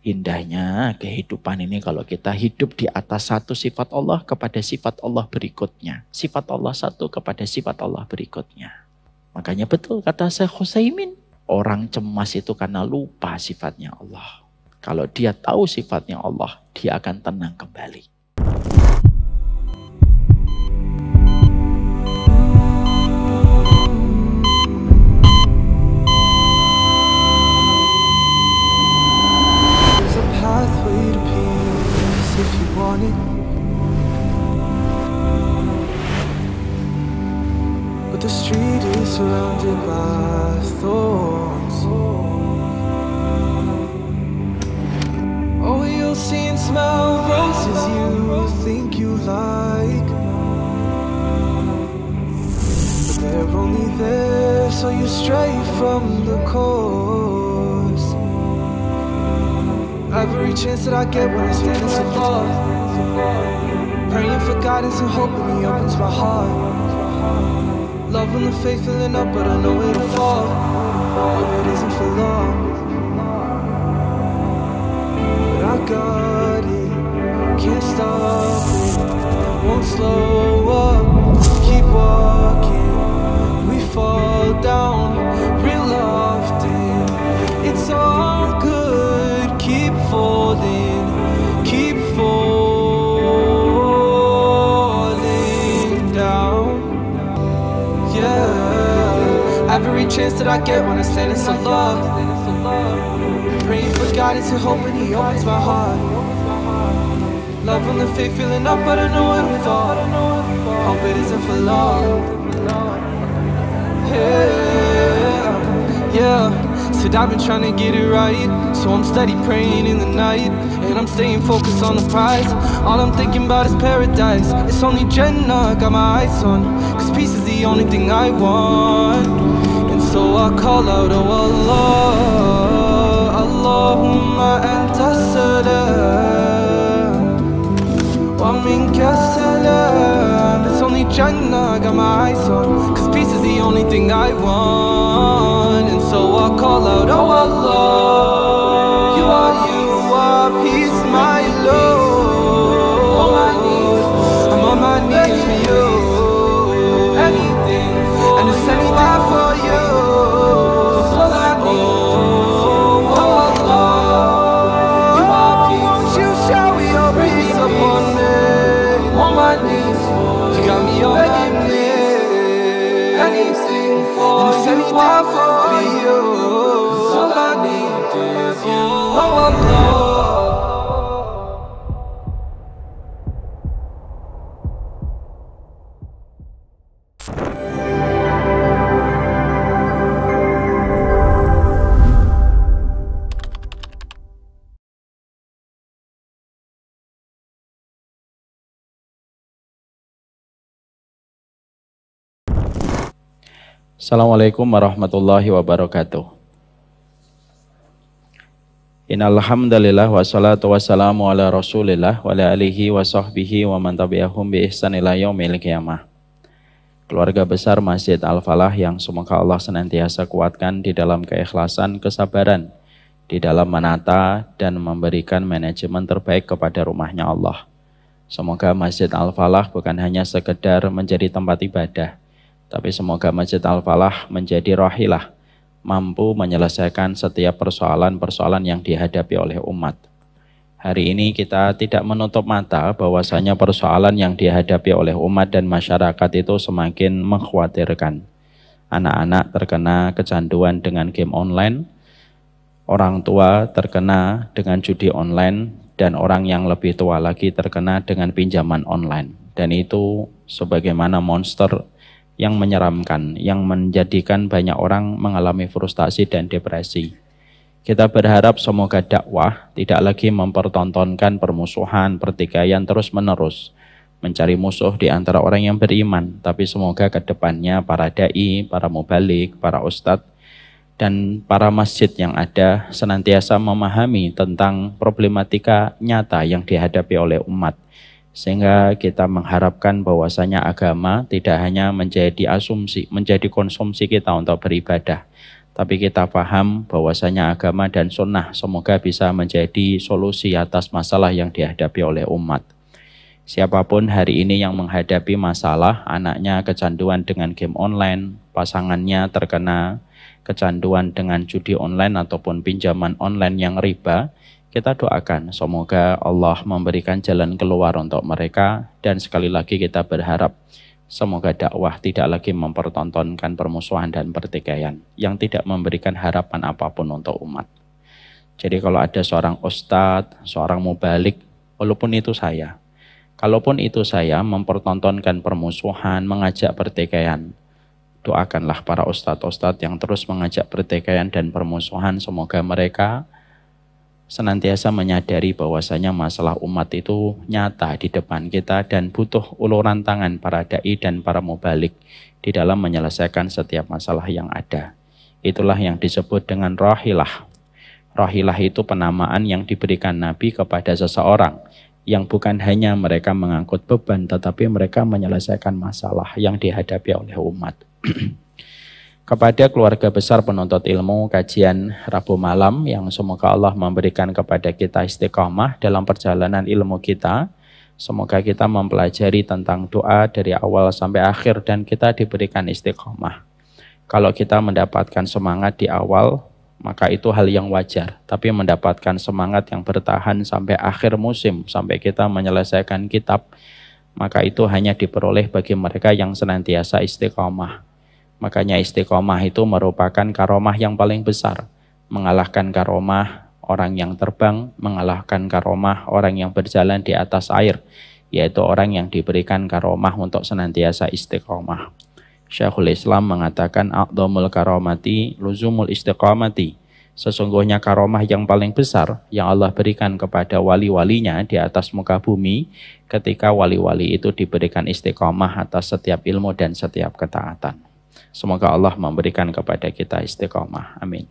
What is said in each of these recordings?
Indahnya kehidupan ini kalau kita hidup di atas satu sifat Allah kepada sifat Allah berikutnya. Sifat Allah satu kepada sifat Allah berikutnya. Makanya betul kata Syekh Utsaimin, orang cemas itu karena lupa sifatnya Allah. Kalau dia tahu sifatnya Allah, dia akan tenang kembali. Pathway to peace if you want it, but the street is surrounded by thorns. Oh, you'll see and smell roses you think you like, but they're only there so you stray from the course. Every chance that I get when I stand in some love, praying for guidance and hoping He opens my heart. Loving the faith filling up, but I know it'll fall. Hope it isn't for long, but I got it, can't stop it, won't slow up, keep walking. We fall down real often, it's all good. Keep falling down. Yeah, every chance that I get when I stand in some love, praying for guidance and hoping He opens my heart. Loving the faith filling up, but I know it'll fall. Hope it isn't for long. Yeah. Said I've been trying to get it right, so I'm steady praying in the night, and I'm staying focused on the prize. All I'm thinking about is paradise. It's only Jannah, got my eyes on, cause peace is the only thing I want. And so I call out, oh Allah, Allahumma anta salam wa minka salam. It's only Jannah, got my eyes on, cause peace is the only thing I want. And so I call out, oh Allah, you are peace, my Lord. I'm on my knees for you, anything for and it's anywhere for you. Oh Allah, you are peace, won't you shower your peace upon me? On my knees for you, got me on anything for and it's anywhere for you. All I need is you. Oh Allah. Assalamualaikum warahmatullahi wabarakatuh. Innal hamdalillah wassalatu wassalamu ala Rasulillah wa ala alihi wa sahbihi wa man tabi'ahum bi ihsan ila yaumil qiyamah. Keluarga besar Masjid Al-Falah yang semoga Allah senantiasa kuatkan di dalam keikhlasan, kesabaran, di dalam menata dan memberikan manajemen terbaik kepada rumahnya Allah. Semoga Masjid Al-Falah bukan hanya sekedar menjadi tempat ibadah, tapi semoga Masjid Al-Falah menjadi rahilah, mampu menyelesaikan setiap persoalan-persoalan yang dihadapi oleh umat. Hari ini kita tidak menutup mata bahwasanya persoalan yang dihadapi oleh umat dan masyarakat itu semakin mengkhawatirkan. Anak-anak terkena kecanduan dengan game online, orang tua terkena dengan judi online, dan orang yang lebih tua lagi terkena dengan pinjaman online. Dan itu sebagaimana monster yang menyeramkan, yang menjadikan banyak orang mengalami frustasi dan depresi. Kita berharap semoga dakwah tidak lagi mempertontonkan permusuhan, pertikaian terus-menerus, mencari musuh di antara orang yang beriman, tapi semoga ke depannya para dai, para mubalik, para ustadz, dan para masjid yang ada senantiasa memahami tentang problematika nyata yang dihadapi oleh umat. Sehingga kita mengharapkan bahwasanya agama tidak hanya menjadi asumsi, menjadi konsumsi kita untuk beribadah, Tapi kita paham bahwasanya agama dan sunnah semoga bisa menjadi solusi atas masalah yang dihadapi oleh umat. Siapapun hari ini yang menghadapi masalah, anaknya kecanduan dengan game online, pasangannya terkena kecanduan dengan judi online ataupun pinjaman online yang riba, kita doakan semoga Allah memberikan jalan keluar untuk mereka, dan sekali lagi kita berharap semoga dakwah tidak lagi mempertontonkan permusuhan dan pertikaian yang tidak memberikan harapan apapun untuk umat. Jadi kalau ada seorang ustadz, seorang mubalik, walaupun itu saya, kalaupun itu saya mempertontonkan permusuhan, mengajak pertikaian, doakanlah para ustadz-ustadz yang terus mengajak pertikaian dan permusuhan, semoga mereka senantiasa menyadari bahwasanya masalah umat itu nyata di depan kita dan butuh uluran tangan para dai dan para mubalik di dalam menyelesaikan setiap masalah yang ada. Itulah yang disebut dengan rahilah. Rahilah itu penamaan yang diberikan Nabi kepada seseorang yang bukan hanya mereka mengangkut beban, tetapi mereka menyelesaikan masalah yang dihadapi oleh umat. Kepada keluarga besar penuntut ilmu kajian Rabu malam yang semoga Allah memberikan kepada kita istiqamah dalam perjalanan ilmu kita. Semoga kita mempelajari tentang doa dari awal sampai akhir dan kita diberikan istiqamah. Kalau kita mendapatkan semangat di awal, maka itu hal yang wajar. Tapi mendapatkan semangat yang bertahan sampai akhir musim, sampai kita menyelesaikan kitab, maka itu hanya diperoleh bagi mereka yang senantiasa istiqamah. Makanya istiqomah itu merupakan karomah yang paling besar. Mengalahkan karomah orang yang terbang, mengalahkan karomah orang yang berjalan di atas air, yaitu orang yang diberikan karomah untuk senantiasa istiqomah. Syekhul Islam mengatakan a'dhamul karomati luzumul istiqomati. Sesungguhnya karomah yang paling besar yang Allah berikan kepada wali-walinya di atas muka bumi, ketika wali-wali itu diberikan istiqomah atas setiap ilmu dan setiap ketaatan. Semoga Allah memberikan kepada kita istiqomah. Amin.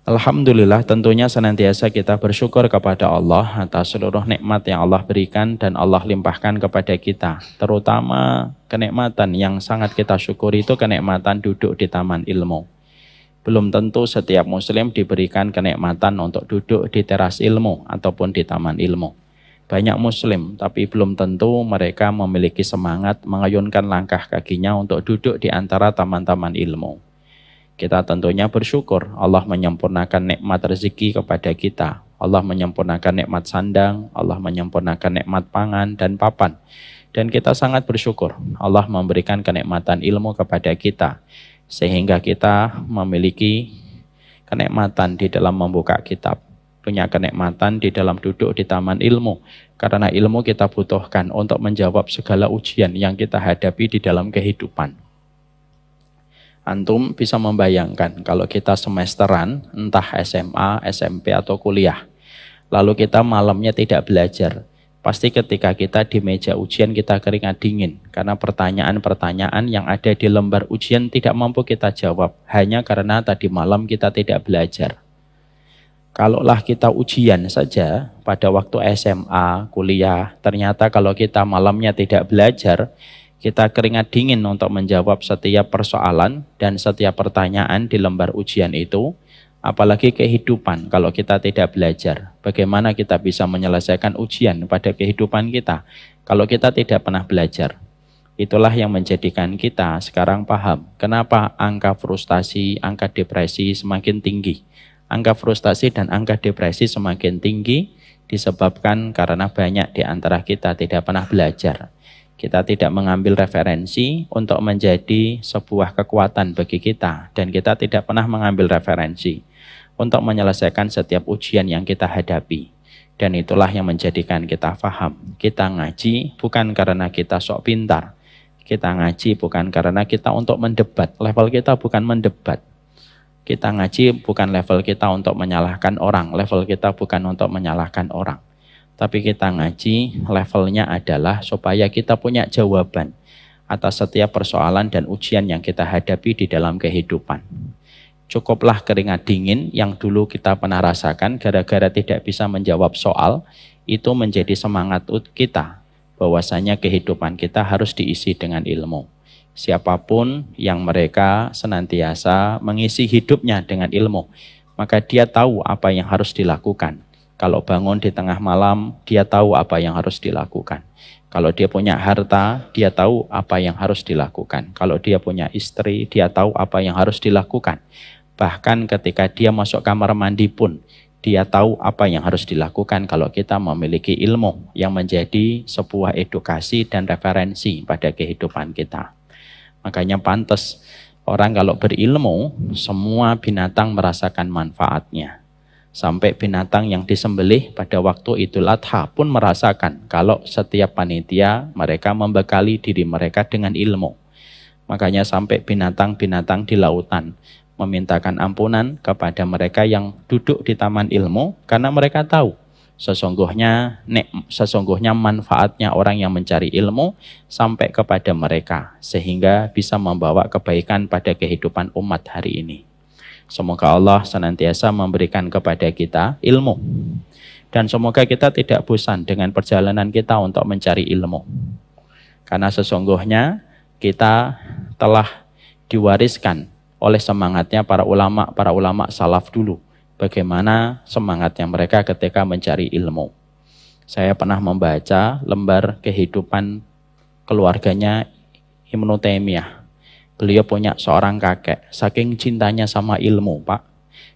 Alhamdulillah, tentunya senantiasa kita bersyukur kepada Allah atas seluruh nikmat yang Allah berikan dan Allah limpahkan kepada kita. Terutama kenikmatan yang sangat kita syukuri itu kenikmatan duduk di taman ilmu. Belum tentu setiap muslim diberikan kenikmatan untuk duduk di teras ilmu ataupun di taman ilmu. Banyak muslim, tapi belum tentu mereka memiliki semangat mengayunkan langkah kakinya untuk duduk di antara taman-taman ilmu. Kita tentunya bersyukur Allah menyempurnakan nikmat rezeki kepada kita. Allah menyempurnakan nikmat sandang, Allah menyempurnakan nikmat pangan dan papan. Dan kita sangat bersyukur Allah memberikan kenikmatan ilmu kepada kita, sehingga kita memiliki kenikmatan di dalam membuka kitab, punya kenikmatan di dalam duduk di taman ilmu, karena ilmu kita butuhkan untuk menjawab segala ujian yang kita hadapi di dalam kehidupan. Antum bisa membayangkan kalau kita semesteran, entah SMA, SMP atau kuliah, lalu kita malamnya tidak belajar, pasti ketika kita di meja ujian kita keringat dingin, karena pertanyaan-pertanyaan yang ada di lembar ujian tidak mampu kita jawab, hanya karena tadi malam kita tidak belajar. Kalaulah kita ujian saja pada waktu SMA, kuliah, ternyata kalau kita malamnya tidak belajar, kita keringat dingin untuk menjawab setiap persoalan dan setiap pertanyaan di lembar ujian itu, apalagi kehidupan kalau kita tidak belajar. Bagaimana kita bisa menyelesaikan ujian pada kehidupan kita kalau kita tidak pernah belajar? Itulah yang menjadikan kita sekarang paham kenapa angka frustasi, angka depresi semakin tinggi. Angka frustasi dan angka depresi semakin tinggi disebabkan karena banyak di antara kita tidak pernah belajar. Kita tidak mengambil referensi untuk menjadi sebuah kekuatan bagi kita, dan kita tidak pernah mengambil referensi untuk menyelesaikan setiap ujian yang kita hadapi. Dan itulah yang menjadikan kita paham. Kita ngaji bukan karena kita sok pintar. Kita ngaji bukan karena kita untuk mendebat. Level kita bukan mendebat. Kita ngaji bukan level kita untuk menyalahkan orang, level kita bukan untuk menyalahkan orang. Tapi kita ngaji levelnya adalah supaya kita punya jawaban atas setiap persoalan dan ujian yang kita hadapi di dalam kehidupan. Cukuplah keringat dingin yang dulu kita pernah rasakan gara-gara tidak bisa menjawab soal, itu menjadi semangat kita bahwasanya kehidupan kita harus diisi dengan ilmu. Siapapun yang mereka senantiasa mengisi hidupnya dengan ilmu, maka dia tahu apa yang harus dilakukan. Kalau bangun di tengah malam, dia tahu apa yang harus dilakukan. Kalau dia punya harta, dia tahu apa yang harus dilakukan. Kalau dia punya istri, dia tahu apa yang harus dilakukan. Bahkan ketika dia masuk kamar mandi pun, dia tahu apa yang harus dilakukan kalau kita memiliki ilmu yang menjadi sebuah edukasi dan referensi pada kehidupan kita. Makanya pantas orang kalau berilmu, semua binatang merasakan manfaatnya. Sampai binatang yang disembelih pada waktu Idul Adha pun merasakan kalau setiap panitia mereka membekali diri mereka dengan ilmu. Makanya sampai binatang-binatang di lautan memintakan ampunan kepada mereka yang duduk di taman ilmu karena mereka tahu sesungguhnya manfaatnya orang yang mencari ilmu sampai kepada mereka sehingga bisa membawa kebaikan pada kehidupan umat hari ini. Semoga Allah senantiasa memberikan kepada kita ilmu dan semoga kita tidak bosan dengan perjalanan kita untuk mencari ilmu, karena sesungguhnya kita telah diwariskan oleh semangatnya para ulama salaf dulu. Bagaimana semangatnya mereka ketika mencari ilmu. Saya pernah membaca lembar kehidupan keluarganya Ibnu Taimiyah. Beliau punya seorang kakek, saking cintanya sama ilmu, Pak.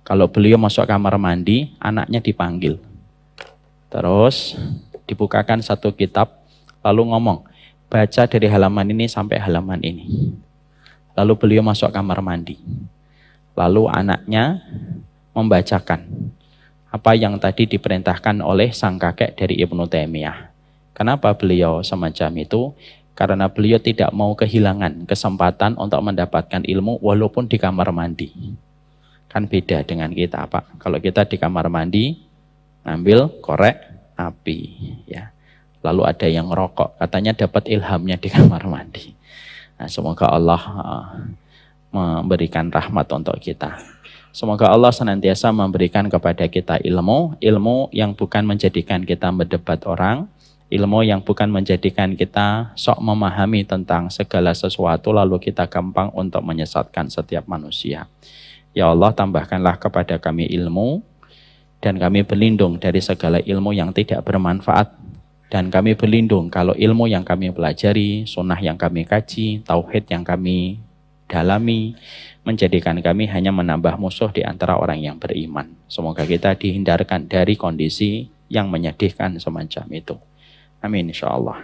Kalau beliau masuk kamar mandi, anaknya dipanggil. Terus dibukakan satu kitab, lalu ngomong, baca dari halaman ini sampai halaman ini. Lalu beliau masuk kamar mandi. Lalu anaknya membacakan apa yang tadi diperintahkan oleh sang kakek dari Ibnu Taimiyah. Kenapa beliau semacam itu? Karena beliau tidak mau kehilangan kesempatan untuk mendapatkan ilmu walaupun di kamar mandi. Kan beda dengan kita, Pak. Kalau kita di kamar mandi, ngambil korek api, ya. Lalu ada yang ngerokok, katanya dapat ilhamnya di kamar mandi. Nah, semoga Allah memberikan rahmat untuk kita. Semoga Allah senantiasa memberikan kepada kita ilmu yang bukan menjadikan kita mendebat orang, ilmu yang bukan menjadikan kita sok memahami tentang segala sesuatu lalu kita gampang untuk menyesatkan setiap manusia. Ya Allah, tambahkanlah kepada kami ilmu dan kami berlindung dari segala ilmu yang tidak bermanfaat. Dan kami berlindung kalau ilmu yang kami pelajari, sunnah yang kami kaji, tauhid yang kami dalami, menjadikan kami hanya menambah musuh di antara orang yang beriman. Semoga kita dihindarkan dari kondisi yang menyedihkan semacam itu. Amin insyaallah.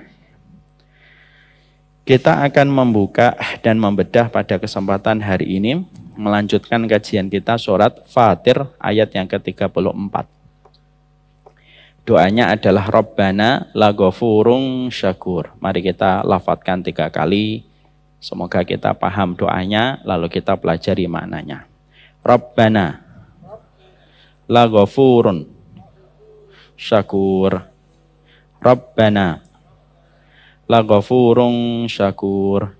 Kita akan membuka dan membedah pada kesempatan hari ini, melanjutkan kajian kita surat Fatir ayat yang ke-34. Doanya adalah Rabbana laghafurun syakur. Mari kita lafadzkan 3 kali. Semoga kita paham doanya, lalu kita pelajari maknanya. Rabbana laghafurun syakur. Rabbana laghafurun syakur.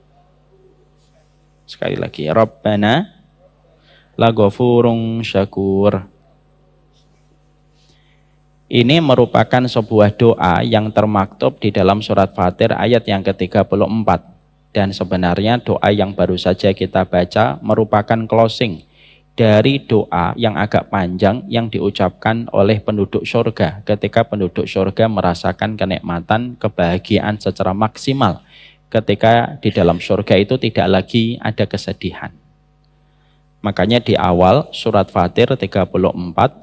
Sekali lagi. Rabbana laghafurun syakur. Ini merupakan sebuah doa yang termaktub di dalam surat Fatir ayat yang ke-34. Dan sebenarnya doa yang baru saja kita baca merupakan closing dari doa yang agak panjang yang diucapkan oleh penduduk surga ketika penduduk surga merasakan kenikmatan, kebahagiaan secara maksimal ketika di dalam surga itu tidak lagi ada kesedihan. Makanya di awal surat Fatir 34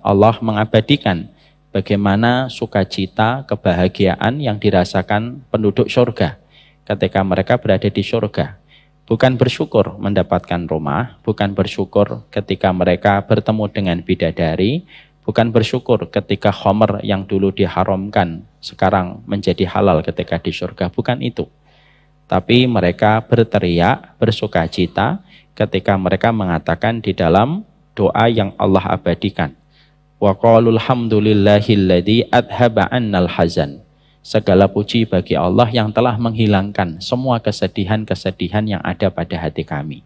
Allah mengabadikan bagaimana sukacita, kebahagiaan yang dirasakan penduduk surga ketika mereka berada di surga. Bukan bersyukur mendapatkan rumah, bukan bersyukur ketika mereka bertemu dengan bidadari, bukan bersyukur ketika khamr yang dulu diharamkan sekarang menjadi halal ketika di surga, bukan itu. Tapi mereka berteriak, bersukacita ketika mereka mengatakan di dalam doa yang Allah abadikan. Wa qalul hamdulillahilladzi adhaba 'annal hazan. Segala puji bagi Allah yang telah menghilangkan semua kesedihan-kesedihan yang ada pada hati kami.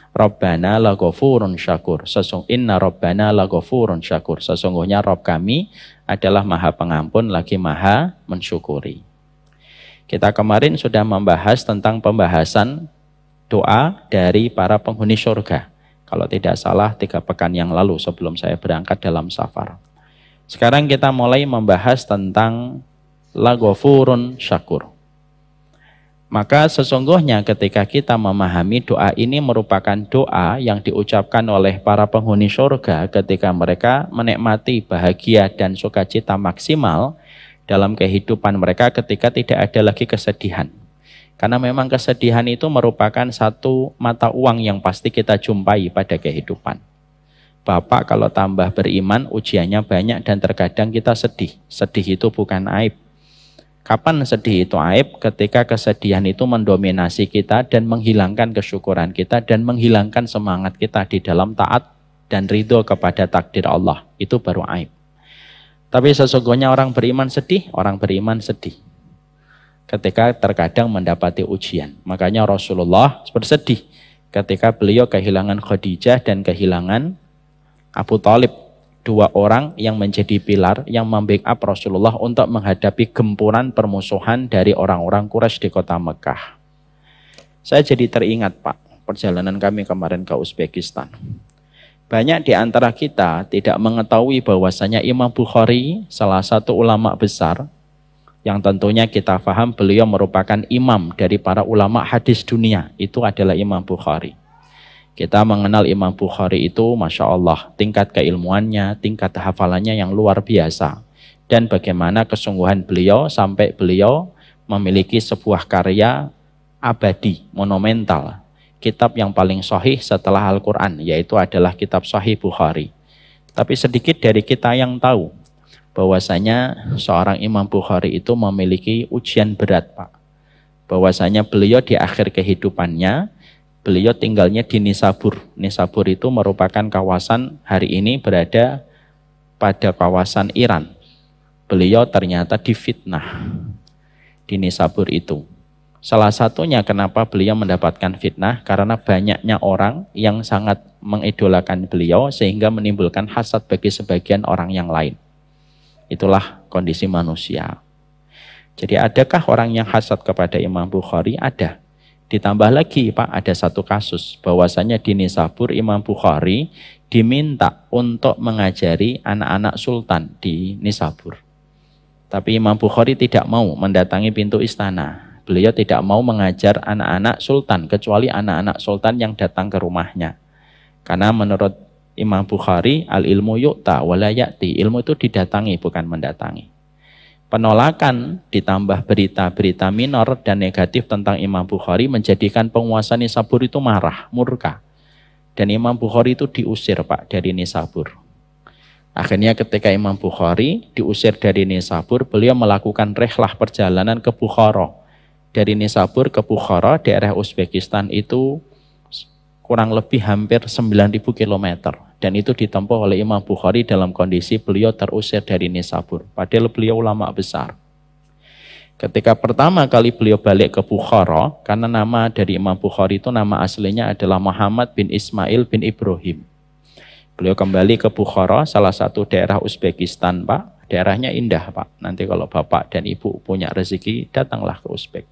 Rabbana laghafurun syakur. Inna Rabbana laghafurun syakur. Sesungguhnya Rabb kami adalah Maha Pengampun lagi Maha Mensyukuri. Kita kemarin sudah membahas tentang pembahasan doa dari para penghuni surga. Kalau tidak salah 3 pekan yang lalu sebelum saya berangkat dalam safar. Sekarang kita mulai membahas tentang la ghafurun syakur. Maka sesungguhnya ketika kita memahami doa ini merupakan doa yang diucapkan oleh para penghuni surga ketika mereka menikmati bahagia dan sukacita maksimal dalam kehidupan mereka ketika tidak ada lagi kesedihan. Karena memang kesedihan itu merupakan satu mata uang yang pasti kita jumpai pada kehidupan. Bapak kalau tambah beriman ujiannya banyak dan terkadang kita sedih. Sedih itu bukan aib. Kapan sedih itu aib? Ketika kesedihan itu mendominasi kita dan menghilangkan kesyukuran kita dan menghilangkan semangat kita di dalam taat dan ridho kepada takdir Allah. Itu baru aib. Tapi sesungguhnya orang beriman sedih ketika terkadang mendapati ujian. Makanya Rasulullah bersedih ketika beliau kehilangan Khadijah dan kehilangan Abu Thalib. 2 orang yang menjadi pilar yang membackup Rasulullah untuk menghadapi gempuran permusuhan dari orang-orang Quraisy di kota Mekah. Saya jadi teringat Pak, perjalanan kami kemarin ke Uzbekistan. Banyak di antara kita tidak mengetahui bahwasanya Imam Bukhari, salah satu ulama besar, yang tentunya kita paham beliau merupakan imam dari para ulama hadis dunia, itu adalah Imam Bukhari. Kita mengenal Imam Bukhari itu, Masya Allah, tingkat keilmuannya, tingkat hafalannya yang luar biasa. Dan bagaimana kesungguhan beliau sampai beliau memiliki sebuah karya abadi, monumental. Kitab yang paling sahih setelah Al-Quran, yaitu adalah kitab Sahih Bukhari. Tapi sedikit dari kita yang tahu bahwasanya seorang Imam Bukhari itu memiliki ujian berat, Pak. Bahwasanya beliau di akhir kehidupannya, beliau tinggalnya di Nisabur. Nisabur itu merupakan kawasan hari ini berada pada kawasan Iran. Beliau ternyata difitnah di Nisabur itu. Salah satunya kenapa beliau mendapatkan fitnah, karena banyaknya orang yang sangat mengidolakan beliau sehingga menimbulkan hasad bagi sebagian orang yang lain. Itulah kondisi manusia. Jadi adakah orang yang hasad kepada Imam Bukhari? Ada. Ditambah lagi Pak, ada satu kasus bahwasanya di Nisabur Imam Bukhari diminta untuk mengajari anak-anak sultan di Nisabur. Tapi Imam Bukhari tidak mau mendatangi pintu istana. Beliau tidak mau mengajar anak-anak sultan kecuali anak-anak sultan yang datang ke rumahnya. Karena menurut Imam Bukhari, al-ilmu yu'ta wa la ya'ti. Ilmu itu didatangi bukan mendatangi. Penolakan ditambah berita-berita minor dan negatif tentang Imam Bukhari menjadikan penguasa Nisabur itu marah, murka. Dan Imam Bukhari itu diusir Pak dari Nisabur. Akhirnya ketika Imam Bukhari diusir dari Nisabur, beliau melakukan rihlah perjalanan ke Bukhara. Dari Nisabur ke Bukhara, daerah Uzbekistan itu kurang lebih hampir 9.000 km. Dan itu ditempuh oleh Imam Bukhari dalam kondisi beliau terusir dari Nisabur. Padahal beliau ulama besar. Ketika pertama kali beliau balik ke Bukhara, karena nama dari Imam Bukhari itu nama aslinya adalah Muhammad bin Ismail bin Ibrahim. Beliau kembali ke Bukhara, salah satu daerah Uzbekistan Pak. Daerahnya indah Pak. Nanti kalau Bapak dan Ibu punya rezeki, datanglah ke Uzbek.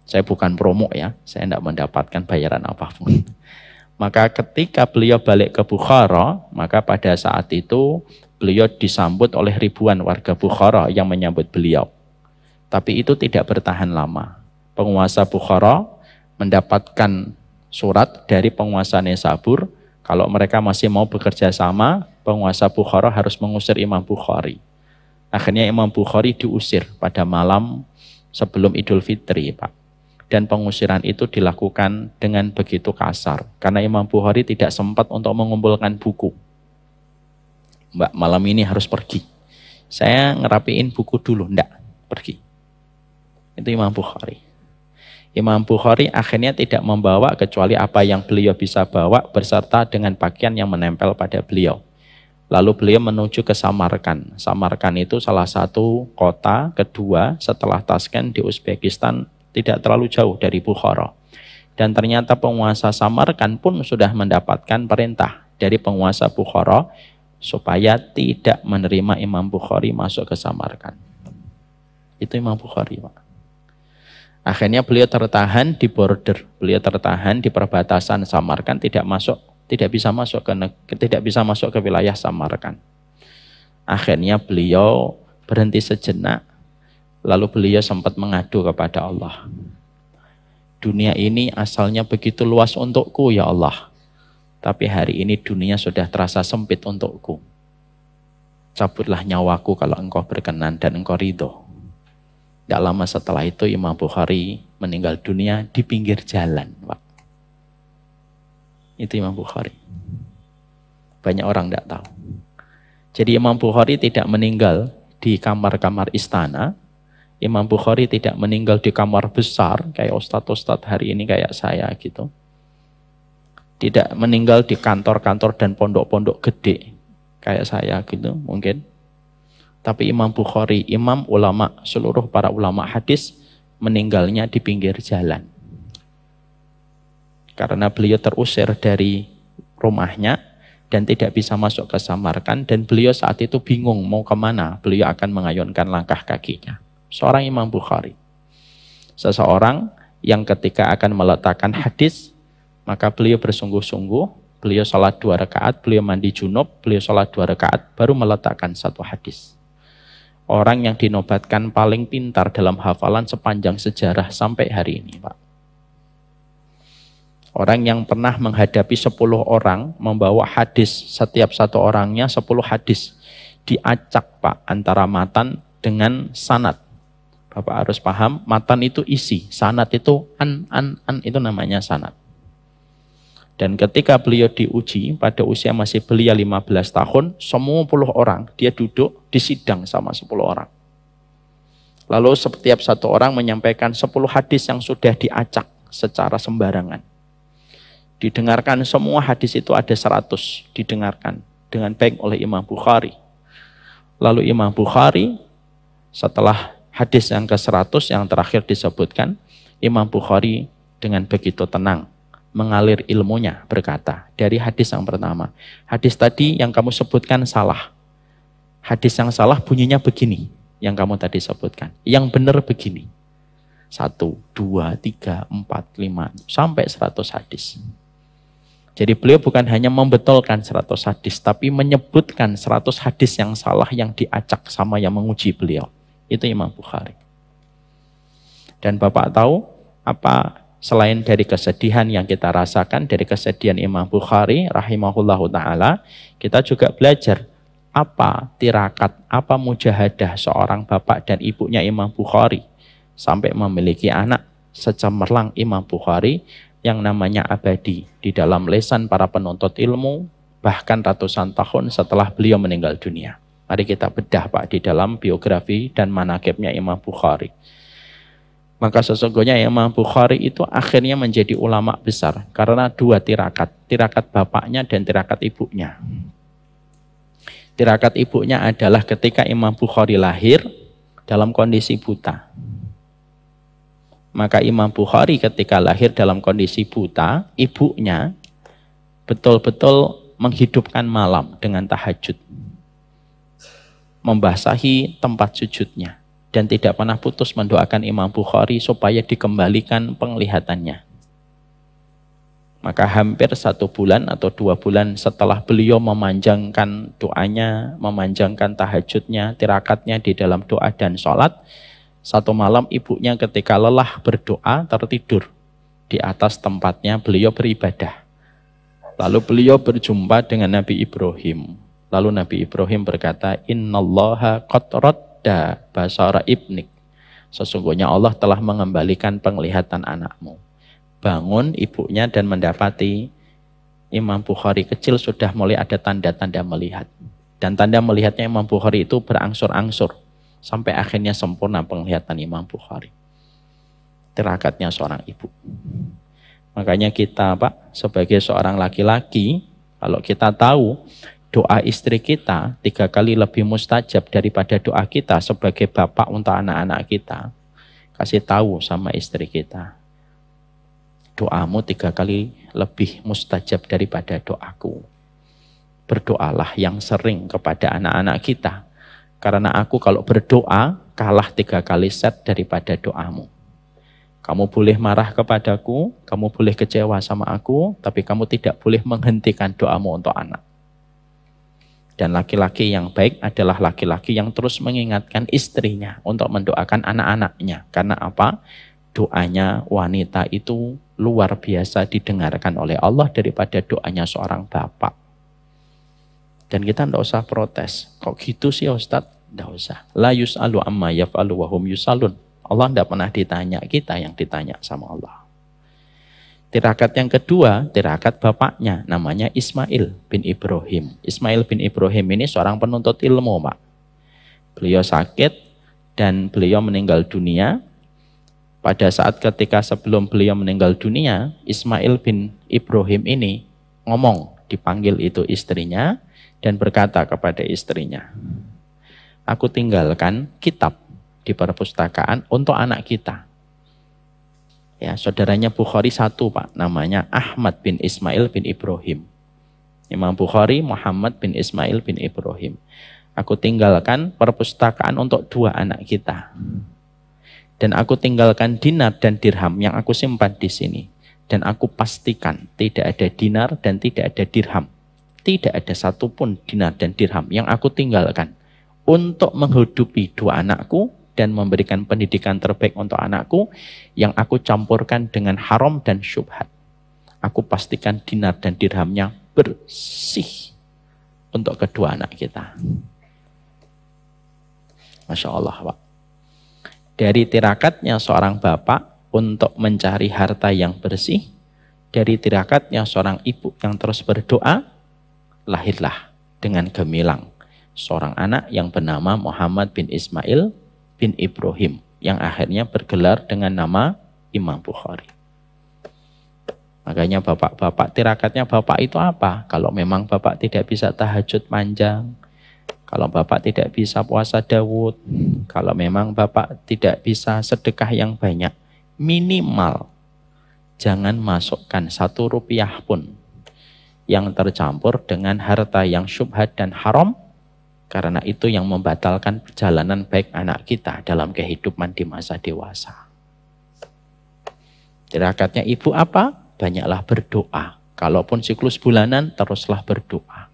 Saya bukan promo ya, saya tidak mendapatkan bayaran apapun. Maka ketika beliau balik ke Bukhara, maka pada saat itu beliau disambut oleh ribuan warga Bukhara yang menyambut beliau. Tapi itu tidak bertahan lama. Penguasa Bukhara mendapatkan surat dari penguasa Nisabur, kalau mereka masih mau bekerja sama, penguasa Bukhara harus mengusir Imam Bukhari. Akhirnya Imam Bukhari diusir pada malam sebelum Idul Fitri, Pak. Dan pengusiran itu dilakukan dengan begitu kasar. Karena Imam Bukhari tidak sempat untuk mengumpulkan buku. Mbak, malam ini harus pergi. Saya ngerapiin buku dulu, enggak, pergi. Itu Imam Bukhari. Imam Bukhari akhirnya tidak membawa kecuali apa yang beliau bisa bawa beserta dengan pakaian yang menempel pada beliau. Lalu beliau menuju ke Samarkand. Samarkand itu salah satu kota kedua setelah Tashkent di Uzbekistan, tidak terlalu jauh dari Bukhara. Dan ternyata penguasa Samarkand pun sudah mendapatkan perintah dari penguasa Bukhara supaya tidak menerima Imam Bukhari masuk ke Samarkand. Itu Imam Bukhari, Pak. Akhirnya beliau tertahan di border, beliau tertahan di perbatasan Samarkand, tidak bisa masuk ke wilayah Samarkand. Akhirnya beliau berhenti sejenak, lalu beliau sempat mengadu kepada Allah. Dunia ini asalnya begitu luas untukku ya Allah, tapi hari ini dunia sudah terasa sempit untukku. Cabutlah nyawaku kalau engkau berkenan dan engkau ridho. Tidak lama setelah itu Imam Bukhari meninggal dunia di pinggir jalan, Pak. Itu Imam Bukhari. Banyak orang tidak tahu. Jadi Imam Bukhari tidak meninggal di kamar-kamar istana. Imam Bukhari tidak meninggal di kamar besar kayak ustadz-ustadz hari ini kayak saya gitu. Tidak meninggal di kantor-kantor dan pondok-pondok gede kayak saya gitu mungkin. Tapi Imam Bukhari, imam ulama, seluruh para ulama hadis meninggalnya di pinggir jalan. Karena beliau terusir dari rumahnya dan tidak bisa masuk ke Samarkand, dan beliau saat itu bingung mau kemana. Beliau akan mengayunkan langkah kakinya. Seorang Imam Bukhari. Seseorang yang ketika akan meletakkan hadis, maka beliau bersungguh-sungguh, beliau sholat 2 rakaat, beliau mandi junub, beliau sholat 2 rakaat, baru meletakkan 1 hadis. Orang yang dinobatkan paling pintar dalam hafalan sepanjang sejarah sampai hari ini, Pak. Orang yang pernah menghadapi 10 orang, membawa hadis, setiap satu orangnya 10 hadis. Diacak, Pak, antara matan dengan sanad. Bapak harus paham, matan itu isi, sanad itu an itu namanya sanad. Dan ketika beliau diuji, pada usia masih belia 15 tahun, semua 10 orang, dia duduk di sidang sama 10 orang. Lalu setiap satu orang menyampaikan 10 hadis yang sudah diacak secara sembarangan. Didengarkan semua hadis itu ada 100, didengarkan dengan baik oleh Imam Bukhari. Lalu Imam Bukhari, setelah hadis yang ke-100 yang terakhir disebutkan, Imam Bukhari dengan begitu tenang mengalir ilmunya, berkata dari hadis yang pertama, hadis tadi yang kamu sebutkan salah. Hadis yang salah bunyinya begini, yang kamu tadi sebutkan. Yang benar begini. 1, 2, 3, 4, 5, sampai 100 hadis. Jadi beliau bukan hanya membetulkan 100 hadis, tapi menyebutkan 100 hadis yang salah yang diacak sama yang menguji beliau. Itu Imam Bukhari. Dan Bapak tahu apa? Selain dari kesedihan yang kita rasakan, dari kesedihan Imam Bukhari rahimahullahu ta'ala, kita juga belajar apa tirakat, apa mujahadah seorang bapak dan ibunya Imam Bukhari sampai memiliki anak secemerlang Imam Bukhari yang namanya abadi di dalam lesan para penuntut ilmu bahkan ratusan tahun setelah beliau meninggal dunia. Mari kita bedah, Pak, di dalam biografi dan manaqibnya Imam Bukhari. Maka sesungguhnya Imam Bukhari itu akhirnya menjadi ulama besar karena 2 tirakat. Tirakat bapaknya dan tirakat ibunya. Tirakat ibunya adalah ketika Imam Bukhari lahir dalam kondisi buta. Maka Imam Bukhari ketika lahir dalam kondisi buta, ibunya betul-betul menghidupkan malam dengan tahajud. Membasahi tempat sujudnya. Dan tidak pernah putus mendoakan Imam Bukhari supaya dikembalikan penglihatannya. Maka hampir 1 bulan atau 2 bulan setelah beliau memanjangkan doanya, memanjangkan tahajudnya, tirakatnya di dalam doa dan sholat, satu malam ibunya ketika lelah berdoa tertidur di atas tempatnya beliau beribadah. Lalu beliau berjumpa dengan Nabi Ibrahim. Lalu Nabi Ibrahim berkata, Innallaha qad radda basara ibnik. Sesungguhnya Allah telah mengembalikan penglihatan anakmu. Bangun ibunya dan mendapati Imam Bukhari kecil sudah mulai ada tanda-tanda melihat. Dan tanda melihatnya Imam Bukhari itu berangsur-angsur. Sampai akhirnya sempurna penglihatan Imam Bukhari. Tirakatnya seorang ibu. Makanya kita, Pak, sebagai seorang laki-laki, kalau kita tahu doa istri kita 3 kali lebih mustajab daripada doa kita sebagai bapak untuk anak-anak kita, kasih tahu sama istri kita, doamu 3 kali lebih mustajab daripada doaku. Berdoalah yang sering kepada anak-anak kita, karena aku kalau berdoa kalah 3 kali set daripada doamu. Kamu boleh marah kepadaku, kamu boleh kecewa sama aku, tapi kamu tidak boleh menghentikan doamu untuk anak. Dan laki-laki yang baik adalah laki-laki yang terus mengingatkan istrinya untuk mendoakan anak-anaknya. Karena apa? Doanya wanita itu luar biasa didengarkan oleh Allah daripada doanya seorang bapak. Dan kita tidak usah protes. Kok gitu sih Ustadz? Tidak usah. La yus'alu amma yaf'alu wa hum yus'alun. Allah tidak pernah ditanya, kita yang ditanya sama Allah. Tirakat yang kedua, tirakat bapaknya, namanya Ismail bin Ibrahim. Ismail bin Ibrahim ini seorang penuntut ilmu, Pak. Beliau sakit dan beliau meninggal dunia. Pada saat ketika sebelum beliau meninggal dunia, Ismail bin Ibrahim ini ngomong, dipanggil itu istrinya, dan berkata kepada istrinya, aku tinggalkan kitab di perpustakaan untuk anak kita. Ya, saudaranya Bukhari satu, Pak, namanya Ahmad bin Ismail bin Ibrahim. Imam Bukhari Muhammad bin Ismail bin Ibrahim. Aku tinggalkan perpustakaan untuk dua anak kita. Dan aku tinggalkan dinar dan dirham yang aku simpan di sini. Dan aku pastikan tidak ada dinar dan tidak ada dirham. Tidak ada satupun dinar dan dirham yang aku tinggalkan untuk menghidupi dua anakku dan memberikan pendidikan terbaik untuk anakku yang aku campurkan dengan haram dan syubhat. Aku pastikan dinar dan dirhamnya bersih untuk kedua anak kita. Masya Allah, Pak. Dari tirakatnya seorang bapak untuk mencari harta yang bersih, dari tirakatnya seorang ibu yang terus berdoa, lahirlah dengan gemilang seorang anak yang bernama Muhammad bin Ismail bin Ibrahim yang akhirnya bergelar dengan nama Imam Bukhari. Makanya bapak-bapak, tirakatnya bapak itu apa? Kalau memang bapak tidak bisa tahajud panjang, kalau bapak tidak bisa puasa Daud, kalau memang bapak tidak bisa sedekah yang banyak, minimal jangan masukkan 1 rupiah pun yang tercampur dengan harta yang syubhat dan haram. Karena itu yang membatalkan perjalanan baik anak kita dalam kehidupan di masa dewasa. Tirakatnya ibu apa? Banyaklah berdoa. Kalaupun siklus bulanan, teruslah berdoa.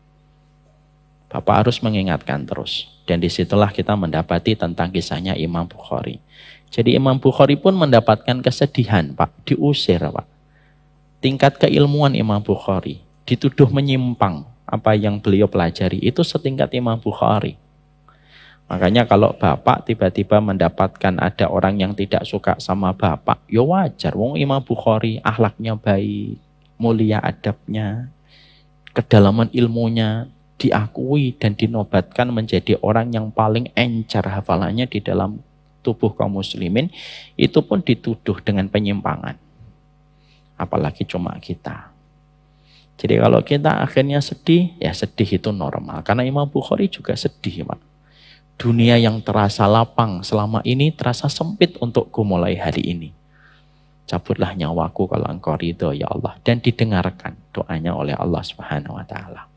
Bapak harus mengingatkan terus. Dan disitulah kita mendapati tentang kisahnya Imam Bukhari. Jadi Imam Bukhari pun mendapatkan kesedihan, Pak. Diusir, Pak. Tingkat keilmuan Imam Bukhari dituduh menyimpang. Apa yang beliau pelajari itu setingkat Imam Bukhari. Makanya kalau bapak tiba-tiba mendapatkan ada orang yang tidak suka sama bapak, ya wajar. Wong Imam Bukhari akhlaknya baik, mulia adabnya, kedalaman ilmunya diakui dan dinobatkan menjadi orang yang paling encer hafalannya di dalam tubuh kaum muslimin, itu pun dituduh dengan penyimpangan. Apalagi cuma kita. Jadi kalau kita akhirnya sedih, ya sedih itu normal. Karena Imam Bukhari juga sedih, Pak. Dunia yang terasa lapang selama ini terasa sempit untukku mulai hari ini. Cabutlah nyawaku kalau engkau ridho ya Allah. Dan didengarkan doanya oleh Allah Subhanahu wa Ta'ala.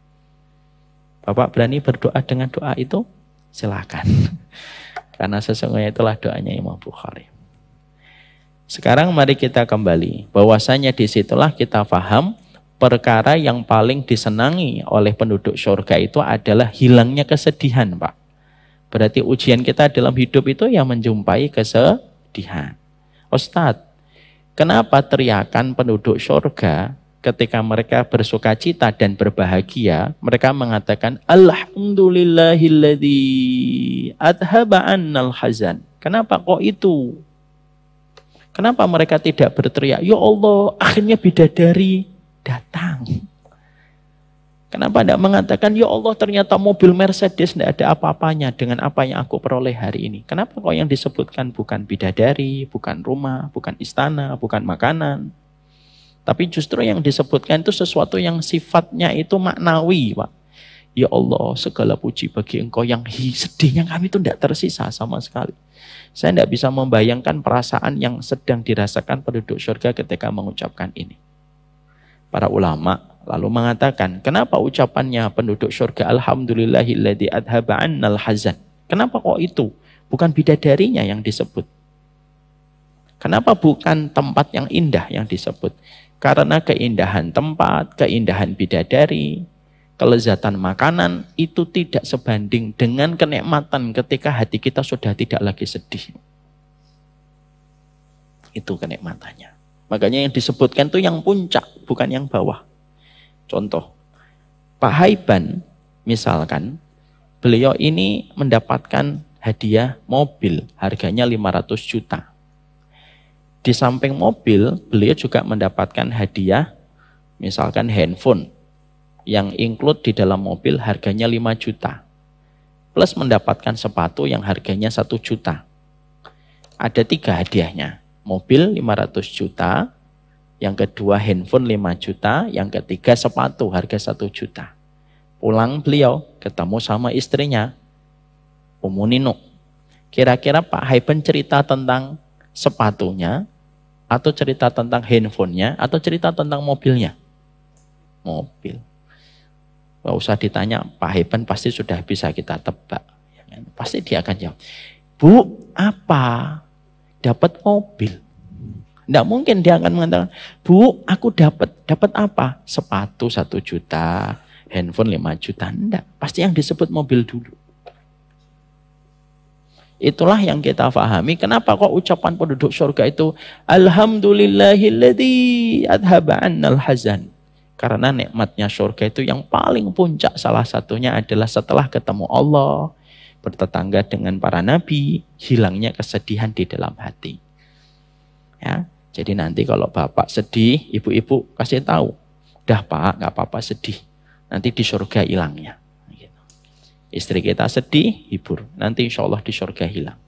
Bapak berani berdoa dengan doa itu? Silakan. Karena sesungguhnya itulah doanya Imam Bukhari. Sekarang mari kita kembali. Bahwasanya disitulah kita paham perkara yang paling disenangi oleh penduduk surga itu adalah hilangnya kesedihan, Pak. Berarti ujian kita dalam hidup itu yang menjumpai kesedihan. Ustadz, kenapa teriakan penduduk surga ketika mereka bersuka cita dan berbahagia, mereka mengatakan Alhamdulillahilladzi adhaba annal hazan. Kenapa kok itu? Kenapa mereka tidak berteriak, ya Allah, akhirnya bidadari datang. Kenapa tidak mengatakan, ya Allah ternyata mobil Mercedes tidak ada apa-apanya dengan apa yang aku peroleh hari ini. Kenapa kok yang disebutkan bukan bidadari, bukan rumah, bukan istana, bukan makanan. Tapi justru yang disebutkan itu sesuatu yang sifatnya itu maknawi, Pak. Ya Allah, segala puji bagi engkau yang sedihnya kami itu tidak tersisa sama sekali. Saya tidak bisa membayangkan perasaan yang sedang dirasakan penduduk surga ketika mengucapkan ini. Para ulama lalu mengatakan, kenapa ucapannya penduduk surga Alhamdulillahilladzi adhaba annal hazan? Kenapa kok itu? Bukan bidadarinya yang disebut. Kenapa bukan tempat yang indah yang disebut? Karena keindahan tempat, keindahan bidadari, kelezatan makanan itu tidak sebanding dengan kenikmatan ketika hati kita sudah tidak lagi sedih. Itu kenikmatannya. Makanya yang disebutkan itu yang puncak, bukan yang bawah. Contoh, Pak Haiban misalkan, beliau ini mendapatkan hadiah mobil harganya 500 juta. Di samping mobil, beliau juga mendapatkan hadiah misalkan handphone yang include di dalam mobil harganya 5 juta. Plus mendapatkan sepatu yang harganya 1 juta. Ada 3 hadiahnya. Mobil 500 juta, yang kedua handphone 5 juta, yang ketiga sepatu harga 1 juta. Pulang beliau ketemu sama istrinya, Umu Nino. Kira-kira Pak Haiban cerita tentang sepatunya, atau cerita tentang handphonenya, atau cerita tentang mobilnya? Mobil. Gak usah ditanya, Pak Haiban pasti sudah bisa kita tebak. Pasti dia akan jawab, Bu, apa? Dapat mobil. Tidak mungkin dia akan mengatakan, Bu, aku dapat apa? Sepatu 1 juta, handphone 5 juta. Tidak, pasti yang disebut mobil dulu. Itulah yang kita pahami. Kenapa kok ucapan penduduk surga itu Alhamdulillahilladzi adhaba annal hazan. Karena nikmatnya surga itu yang paling puncak salah satunya adalah setelah ketemu Allah, bertetangga dengan para nabi, hilangnya kesedihan di dalam hati. Ya, jadi nanti kalau bapak sedih, ibu-ibu kasih tahu, udah Pak, nggak apa-apa sedih, nanti di surga hilangnya. Istri kita sedih, hibur. Nanti insya Allah di surga hilang.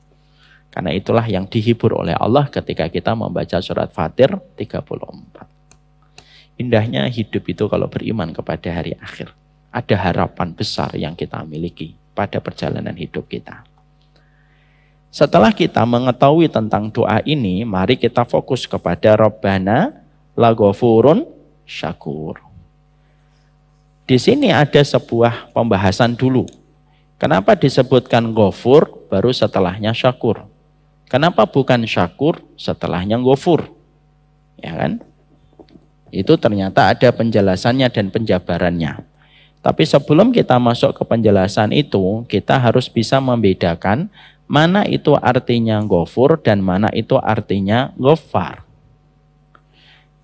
Karena itulah yang dihibur oleh Allah ketika kita membaca surat Fatir 34. Indahnya hidup itu kalau beriman kepada hari akhir. Ada harapan besar yang kita miliki pada perjalanan hidup kita. Setelah kita mengetahui tentang doa ini, mari kita fokus kepada Rabbana laghafurun syakur. Di sini ada sebuah pembahasan dulu. Kenapa disebutkan ghafur baru setelahnya syakur? Kenapa bukan syakur setelahnya ghafur? Ya kan? Itu ternyata ada penjelasannya dan penjabarannya. Tapi sebelum kita masuk ke penjelasan itu, kita harus bisa membedakan mana itu artinya ghafur dan mana itu artinya ghaffar.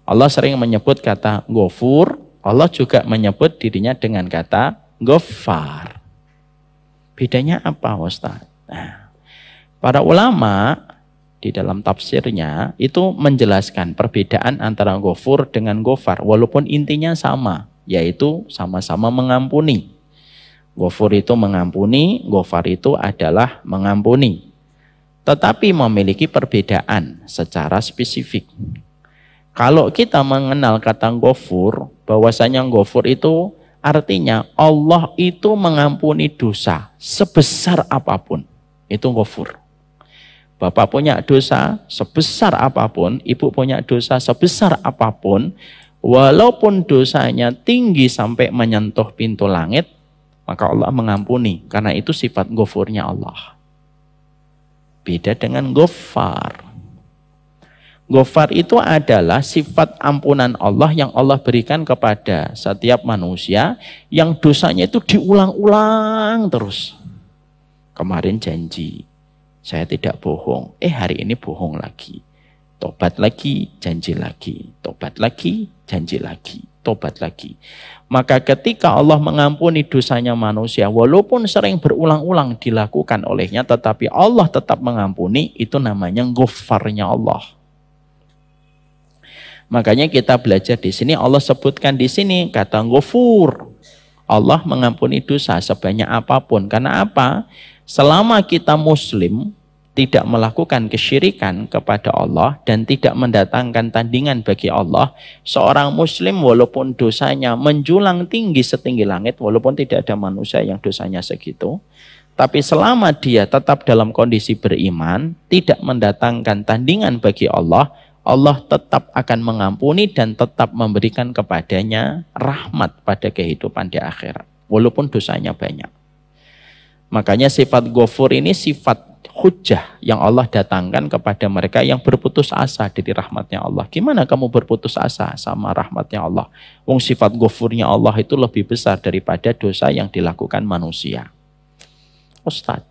Allah sering menyebut kata ghafur, Allah juga menyebut dirinya dengan kata ghaffar. Bedanya apa, Ustaz? Nah, para ulama di dalam tafsirnya itu menjelaskan perbedaan antara ghafur dengan ghaffar, walaupun intinya sama, yaitu sama-sama mengampuni. Ghafur itu mengampuni, ghaffar itu adalah mengampuni. Tetapi memiliki perbedaan secara spesifik. Kalau kita mengenal kata ghafur, bahwasanya ghafur itu artinya Allah itu mengampuni dosa sebesar apapun. Itu ghafur. Bapak punya dosa sebesar apapun, ibu punya dosa sebesar apapun, walaupun dosanya tinggi sampai menyentuh pintu langit, maka Allah mengampuni. Karena itu sifat ghafurnya Allah. Beda dengan ghaffar. Ghaffar itu adalah sifat ampunan Allah yang Allah berikan kepada setiap manusia yang dosanya itu diulang-ulang terus. Kemarin janji, saya tidak bohong. Hari ini bohong lagi. Tobat lagi, janji lagi. Tobat lagi, janji lagi. Tobat lagi. Maka ketika Allah mengampuni dosanya manusia, walaupun sering berulang-ulang dilakukan olehnya, tetapi Allah tetap mengampuni, itu namanya ghaffarnya Allah. Makanya kita belajar di sini, Allah sebutkan di sini kata ghafur. Allah mengampuni dosa sebanyak apapun. Karena apa? Selama kita muslim, tidak melakukan kesyirikan kepada Allah dan tidak mendatangkan tandingan bagi Allah, seorang muslim walaupun dosanya menjulang tinggi setinggi langit, walaupun tidak ada manusia yang dosanya segitu, tapi selama dia tetap dalam kondisi beriman, tidak mendatangkan tandingan bagi Allah, Allah tetap akan mengampuni dan tetap memberikan kepadanya rahmat pada kehidupan di akhirat, walaupun dosanya banyak. Makanya sifat ghafur ini sifat hujah yang Allah datangkan kepada mereka yang berputus asa dari rahmatnya Allah. Gimana kamu berputus asa sama rahmatnya Allah? Wong sifat ghafurnya Allah itu lebih besar daripada dosa yang dilakukan manusia. Ustaz,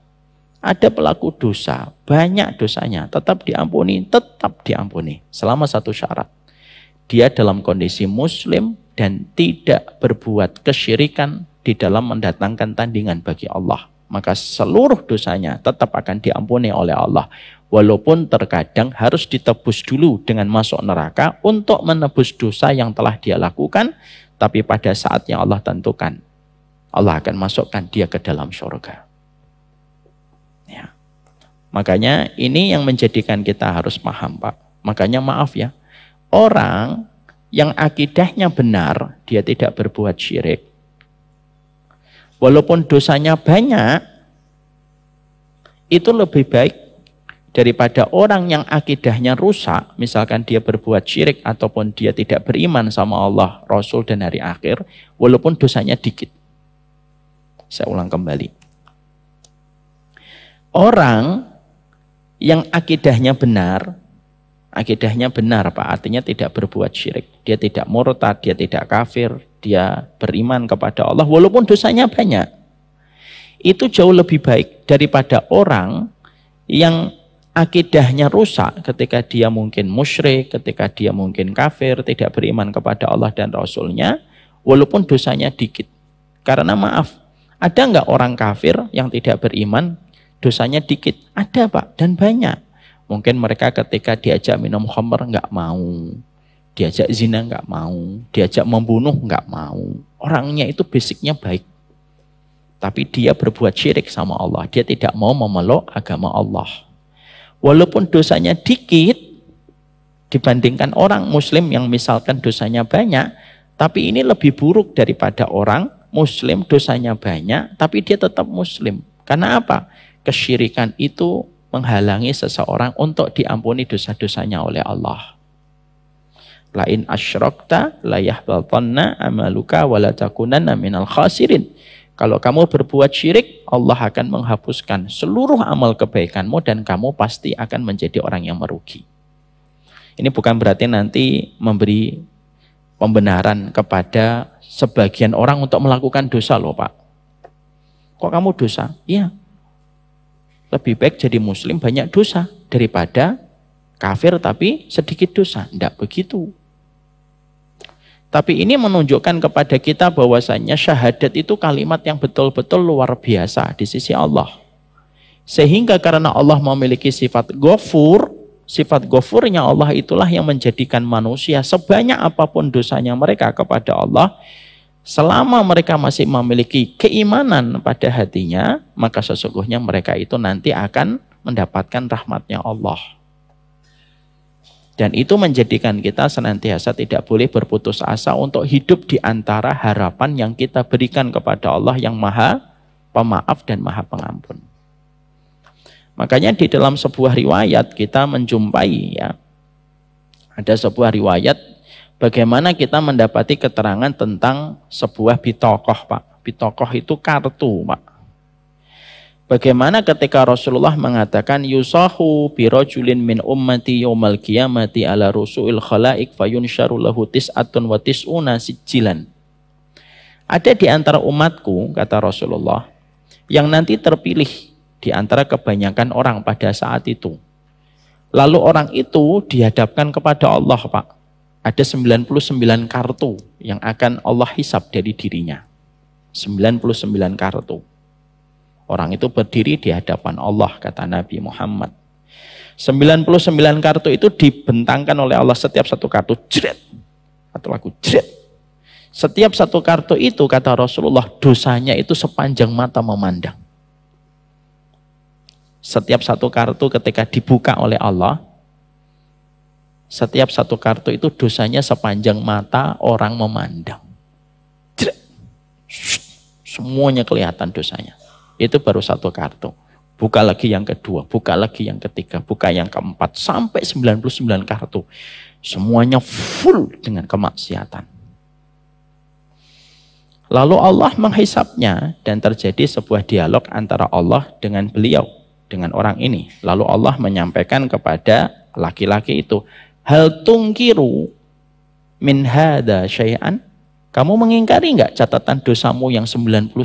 ada pelaku dosa, banyak dosanya, tetap diampuni. Selama satu syarat. Dia dalam kondisi muslim dan tidak berbuat kesyirikan di dalam mendatangkan tandingan bagi Allah. Maka seluruh dosanya tetap akan diampuni oleh Allah. Walaupun terkadang harus ditebus dulu dengan masuk neraka untuk menebus dosa yang telah dia lakukan. Tapi pada saat yang Allah tentukan, Allah akan masukkan dia ke dalam surga. Ya. Makanya ini yang menjadikan kita harus paham, Pak. Makanya maaf ya, orang yang akidahnya benar, dia tidak berbuat syirik. Walaupun dosanya banyak, itu lebih baik daripada orang yang akidahnya rusak, misalkan dia berbuat syirik ataupun dia tidak beriman sama Allah, Rasul dan hari akhir, walaupun dosanya dikit. Saya ulang kembali. Orang yang akidahnya benar Pak, artinya tidak berbuat syirik. Dia tidak murtad, dia tidak kafir, dia beriman kepada Allah walaupun dosanya banyak. Itu jauh lebih baik daripada orang yang akidahnya rusak ketika dia mungkin musyrik, ketika dia mungkin kafir, tidak beriman kepada Allah dan Rasulnya, walaupun dosanya dikit. Karena maaf, ada nggak orang kafir yang tidak beriman, dosanya dikit? Ada Pak, dan banyak. Mungkin mereka ketika diajak minum khamr nggak mau, diajak zina nggak mau, diajak membunuh nggak mau. Orangnya itu basicnya baik. Tapi dia berbuat syirik sama Allah. Dia tidak mau memeluk agama Allah. Walaupun dosanya dikit dibandingkan orang muslim yang misalkan dosanya banyak, tapi ini lebih buruk daripada orang muslim dosanya banyak, tapi dia tetap muslim. Karena apa? Kesyirikan itu menghalangi seseorang untuk diampuni dosa-dosanya oleh Allah. La in asyrakta la yahbatanna amaluka wa la takunanna minal khasirin. Kalau kamu berbuat syirik, Allah akan menghapuskan seluruh amal kebaikanmu dan kamu pasti akan menjadi orang yang merugi. Ini bukan berarti nanti memberi pembenaran kepada sebagian orang untuk melakukan dosa loh Pak. Kok kamu dosa? Iya. Lebih baik jadi muslim banyak dosa daripada kafir tapi sedikit dosa. Tidak begitu. Tapi ini menunjukkan kepada kita bahwasannya syahadat itu kalimat yang betul-betul luar biasa di sisi Allah. Sehingga karena Allah memiliki sifat ghafur, sifat ghafurnya Allah itulah yang menjadikan manusia sebanyak apapun dosanya mereka kepada Allah, selama mereka masih memiliki keimanan pada hatinya, maka sesungguhnya mereka itu nanti akan mendapatkan rahmatnya Allah. Dan itu menjadikan kita senantiasa tidak boleh berputus asa untuk hidup di antara harapan yang kita berikan kepada Allah yang Maha Pemaaf dan Maha Pengampun. Makanya di dalam sebuah riwayat kita menjumpai ya, ada sebuah riwayat bagaimana kita mendapati keterangan tentang sebuah bitokoh Pak. Bitokoh itu kartu Pak. Bagaimana ketika Rasulullah mengatakan yusahu birajulin min ummati yaumal qiyamati ala rusu'il khalaik fayunsyaru lahu tis'atun wa tis'una sijjilan. Ada di antara umatku, kata Rasulullah, yang nanti terpilih di antara kebanyakan orang pada saat itu. Lalu orang itu dihadapkan kepada Allah Pak. Ada 99 kartu yang akan Allah hisab dari dirinya. 99 kartu. Orang itu berdiri di hadapan Allah, kata Nabi Muhammad. 99 kartu itu dibentangkan oleh Allah, setiap satu kartu jret. Atau lagu jret. Setiap satu kartu itu, kata Rasulullah, dosanya itu sepanjang mata memandang. Setiap satu kartu ketika dibuka oleh Allah, setiap satu kartu itu dosanya sepanjang mata orang memandang. Jret. Semuanya kelihatan dosanya. Itu baru satu kartu. Buka lagi yang kedua, buka lagi yang ketiga, buka yang keempat, sampai 99 kartu. Semuanya full dengan kemaksiatan. Lalu Allah menghisapnya dan terjadi sebuah dialog antara Allah dengan beliau. dengan orang ini. Lalu Allah menyampaikan kepada laki-laki itu, hal tungkiru min hada syai'an? Kamu mengingkari nggak catatan dosamu yang 99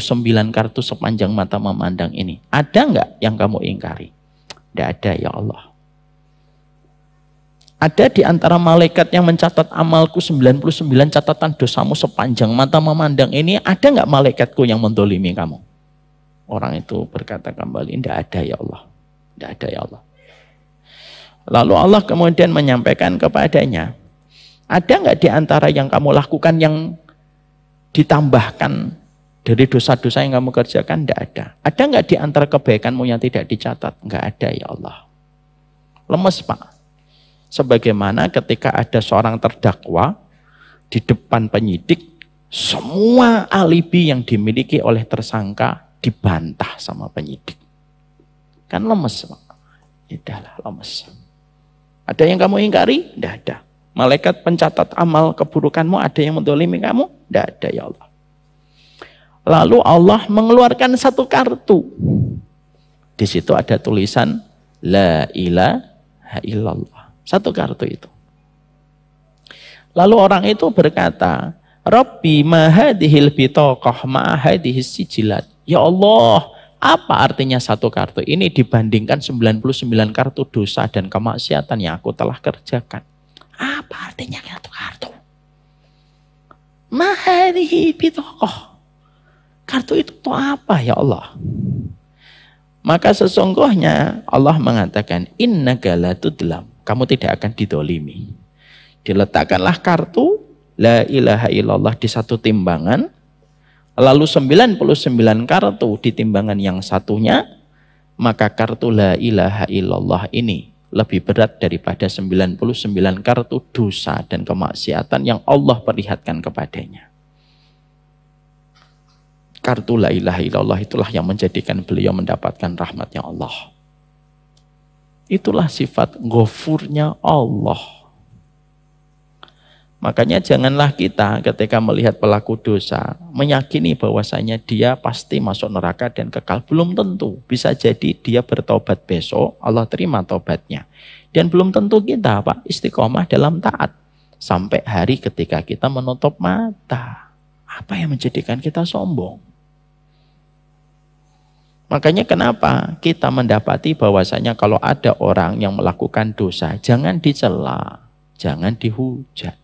kartu sepanjang mata memandang ini? Ada nggak yang kamu ingkari? Tidak ada ya Allah. Ada di antara malaikat yang mencatat amalku 99 catatan dosamu sepanjang mata memandang ini, ada nggak malaikatku yang mendolimi kamu? Orang itu berkata kembali, tidak ada ya Allah. Tidak ada ya Allah. Lalu Allah kemudian menyampaikan kepadanya, ada nggak di antara yang kamu lakukan yang ditambahkan dari dosa-dosa yang kamu kerjakan? Tidak ada. Ada nggak di antara kebaikanmu yang tidak dicatat? Nggak ada ya Allah. Lemes Pak. Sebagaimana ketika ada seorang terdakwa di depan penyidik, semua alibi yang dimiliki oleh tersangka dibantah sama penyidik. Kan lemes Pak. Idahlah lemes. Ada yang kamu ingkari? Tidak ada. Malaikat pencatat amal keburukanmu ada yang mendolimi kamu? Tidak ada ya Allah. Lalu Allah mengeluarkan satu kartu. Di situ ada tulisan La ilaha illallah. Satu kartu itu. Lalu orang itu berkata, Rabbi ma hadhil bitaqah ma hadhis sijilat. Ya Allah, apa artinya satu kartu ini dibandingkan 99 kartu dosa dan kemaksiatan yang aku telah kerjakan? Apa artinya satu kartu? Ma hadhihi bitaqah. Kartu itu tuh apa ya Allah? Maka sesungguhnya Allah mengatakan, innaka la tudlam. Kamu tidak akan didolimi. Diletakkanlah kartu La ilaha illallah di satu timbangan, lalu 99 kartu di timbangan yang satunya, maka kartu La ilaha illallah ini lebih berat daripada 99 kartu dosa dan kemaksiatan yang Allah perlihatkan kepadanya. Kartu La ilaha illallah itulah yang menjadikan beliau mendapatkan rahmatnya Allah. Itulah sifat ghafurnya Allah. Makanya janganlah kita ketika melihat pelaku dosa meyakini bahwasanya dia pasti masuk neraka dan kekal. Belum tentu. Bisa jadi dia bertobat besok, Allah terima tobatnya. Dan belum tentu kita Pak istiqomah dalam taat sampai hari ketika kita menutup mata. Apa yang menjadikan kita sombong? Makanya kenapa kita mendapati bahwasanya kalau ada orang yang melakukan dosa, jangan dicela, jangan dihujat.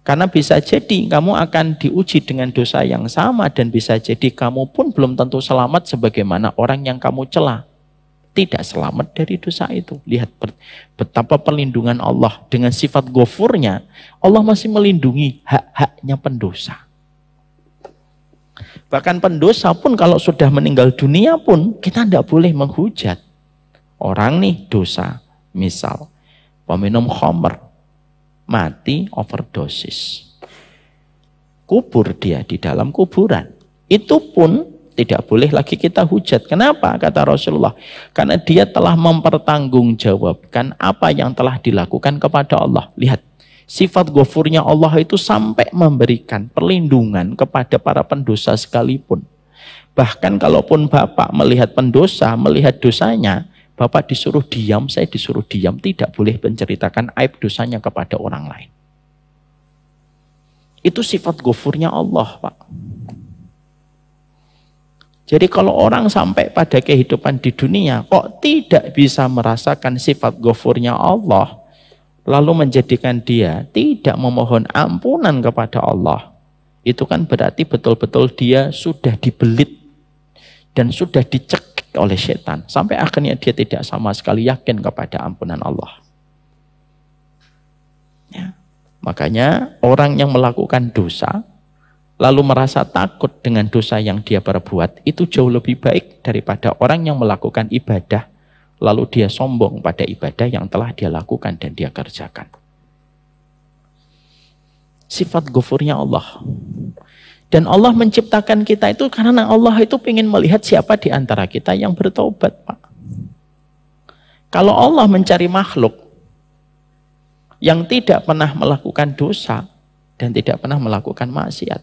Karena bisa jadi kamu akan diuji dengan dosa yang sama dan bisa jadi kamu pun belum tentu selamat sebagaimana orang yang kamu cela. Tidak selamat dari dosa itu. Lihat betapa perlindungan Allah dengan sifat ghafurnya. Allah masih melindungi hak-haknya pendosa. Bahkan pendosa pun kalau sudah meninggal dunia pun kita tidak boleh menghujat. Orang nih dosa, misal peminum khamr, mati overdosis. Kubur dia di dalam kuburan. Itu pun tidak boleh lagi kita hujat. Kenapa? Kata Rasulullah. Karena dia telah mempertanggungjawabkan apa yang telah dilakukan kepada Allah. Lihat. Sifat ghafurnya Allah itu sampai memberikan perlindungan kepada para pendosa sekalipun. Bahkan kalaupun Bapak melihat pendosa, melihat dosanya, Bapak disuruh diam, saya disuruh diam, tidak boleh menceritakan aib dosanya kepada orang lain. Itu sifat ghafurnya Allah, Pak. Jadi kalau orang sampai pada kehidupan di dunia, kok tidak bisa merasakan sifat ghafurnya Allah, lalu menjadikan dia tidak memohon ampunan kepada Allah, itu kan berarti betul-betul dia sudah dibelit dan sudah dicekik oleh setan. Sampai akhirnya dia tidak sama sekali yakin kepada ampunan Allah. Ya. Makanya orang yang melakukan dosa, lalu merasa takut dengan dosa yang dia perbuat, itu jauh lebih baik daripada orang yang melakukan ibadah, lalu dia sombong pada ibadah yang telah dia lakukan dan dia kerjakan. Sifat ghafurnya Allah. Dan Allah menciptakan kita itu karena Allah itu ingin melihat siapa di antara kita yang bertobat, Pak. Kalau Allah mencari makhluk yang tidak pernah melakukan dosa dan tidak pernah melakukan maksiat,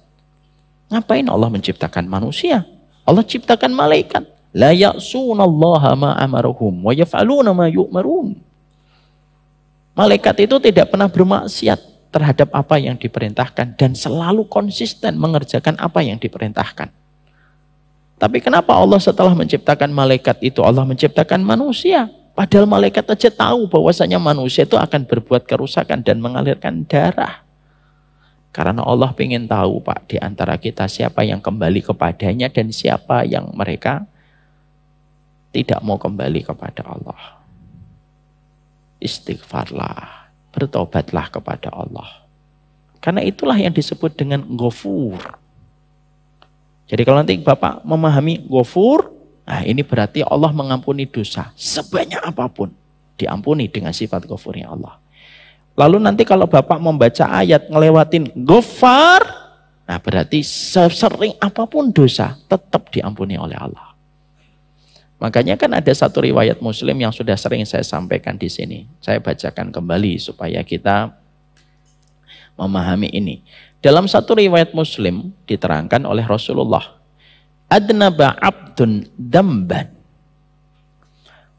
ngapain Allah menciptakan manusia? Allah ciptakan malaikat. La ya'sunallaha ma amaruhum wa yaf'aluna ma yu'marun. Malaikat itu tidak pernah bermaksiat terhadap apa yang diperintahkan dan selalu konsisten mengerjakan apa yang diperintahkan. Tapi kenapa Allah setelah menciptakan malaikat itu, Allah menciptakan manusia? Padahal malaikat aja tahu bahwasanya manusia itu akan berbuat kerusakan dan mengalirkan darah. Karena Allah ingin tahu Pak, di antara kita siapa yang kembali kepadanya dan siapa yang mereka tidak mau kembali kepada Allah. Istighfarlah, bertobatlah kepada Allah. Karena itulah yang disebut dengan Ghafur. Jadi kalau nanti Bapak memahami Ghafur, nah ini berarti Allah mengampuni dosa sebanyak apapun. Diampuni dengan sifat Ghafurnya Allah. Lalu nanti kalau Bapak membaca ayat ngelewatin Ghafar, nah berarti sesering apapun dosa tetap diampuni oleh Allah. Makanya kan ada satu riwayat Muslim yang sudah sering saya sampaikan di sini. Saya bacakan kembali supaya kita memahami ini. Dalam satu riwayat Muslim diterangkan oleh Rasulullah, adnaba abdun damban.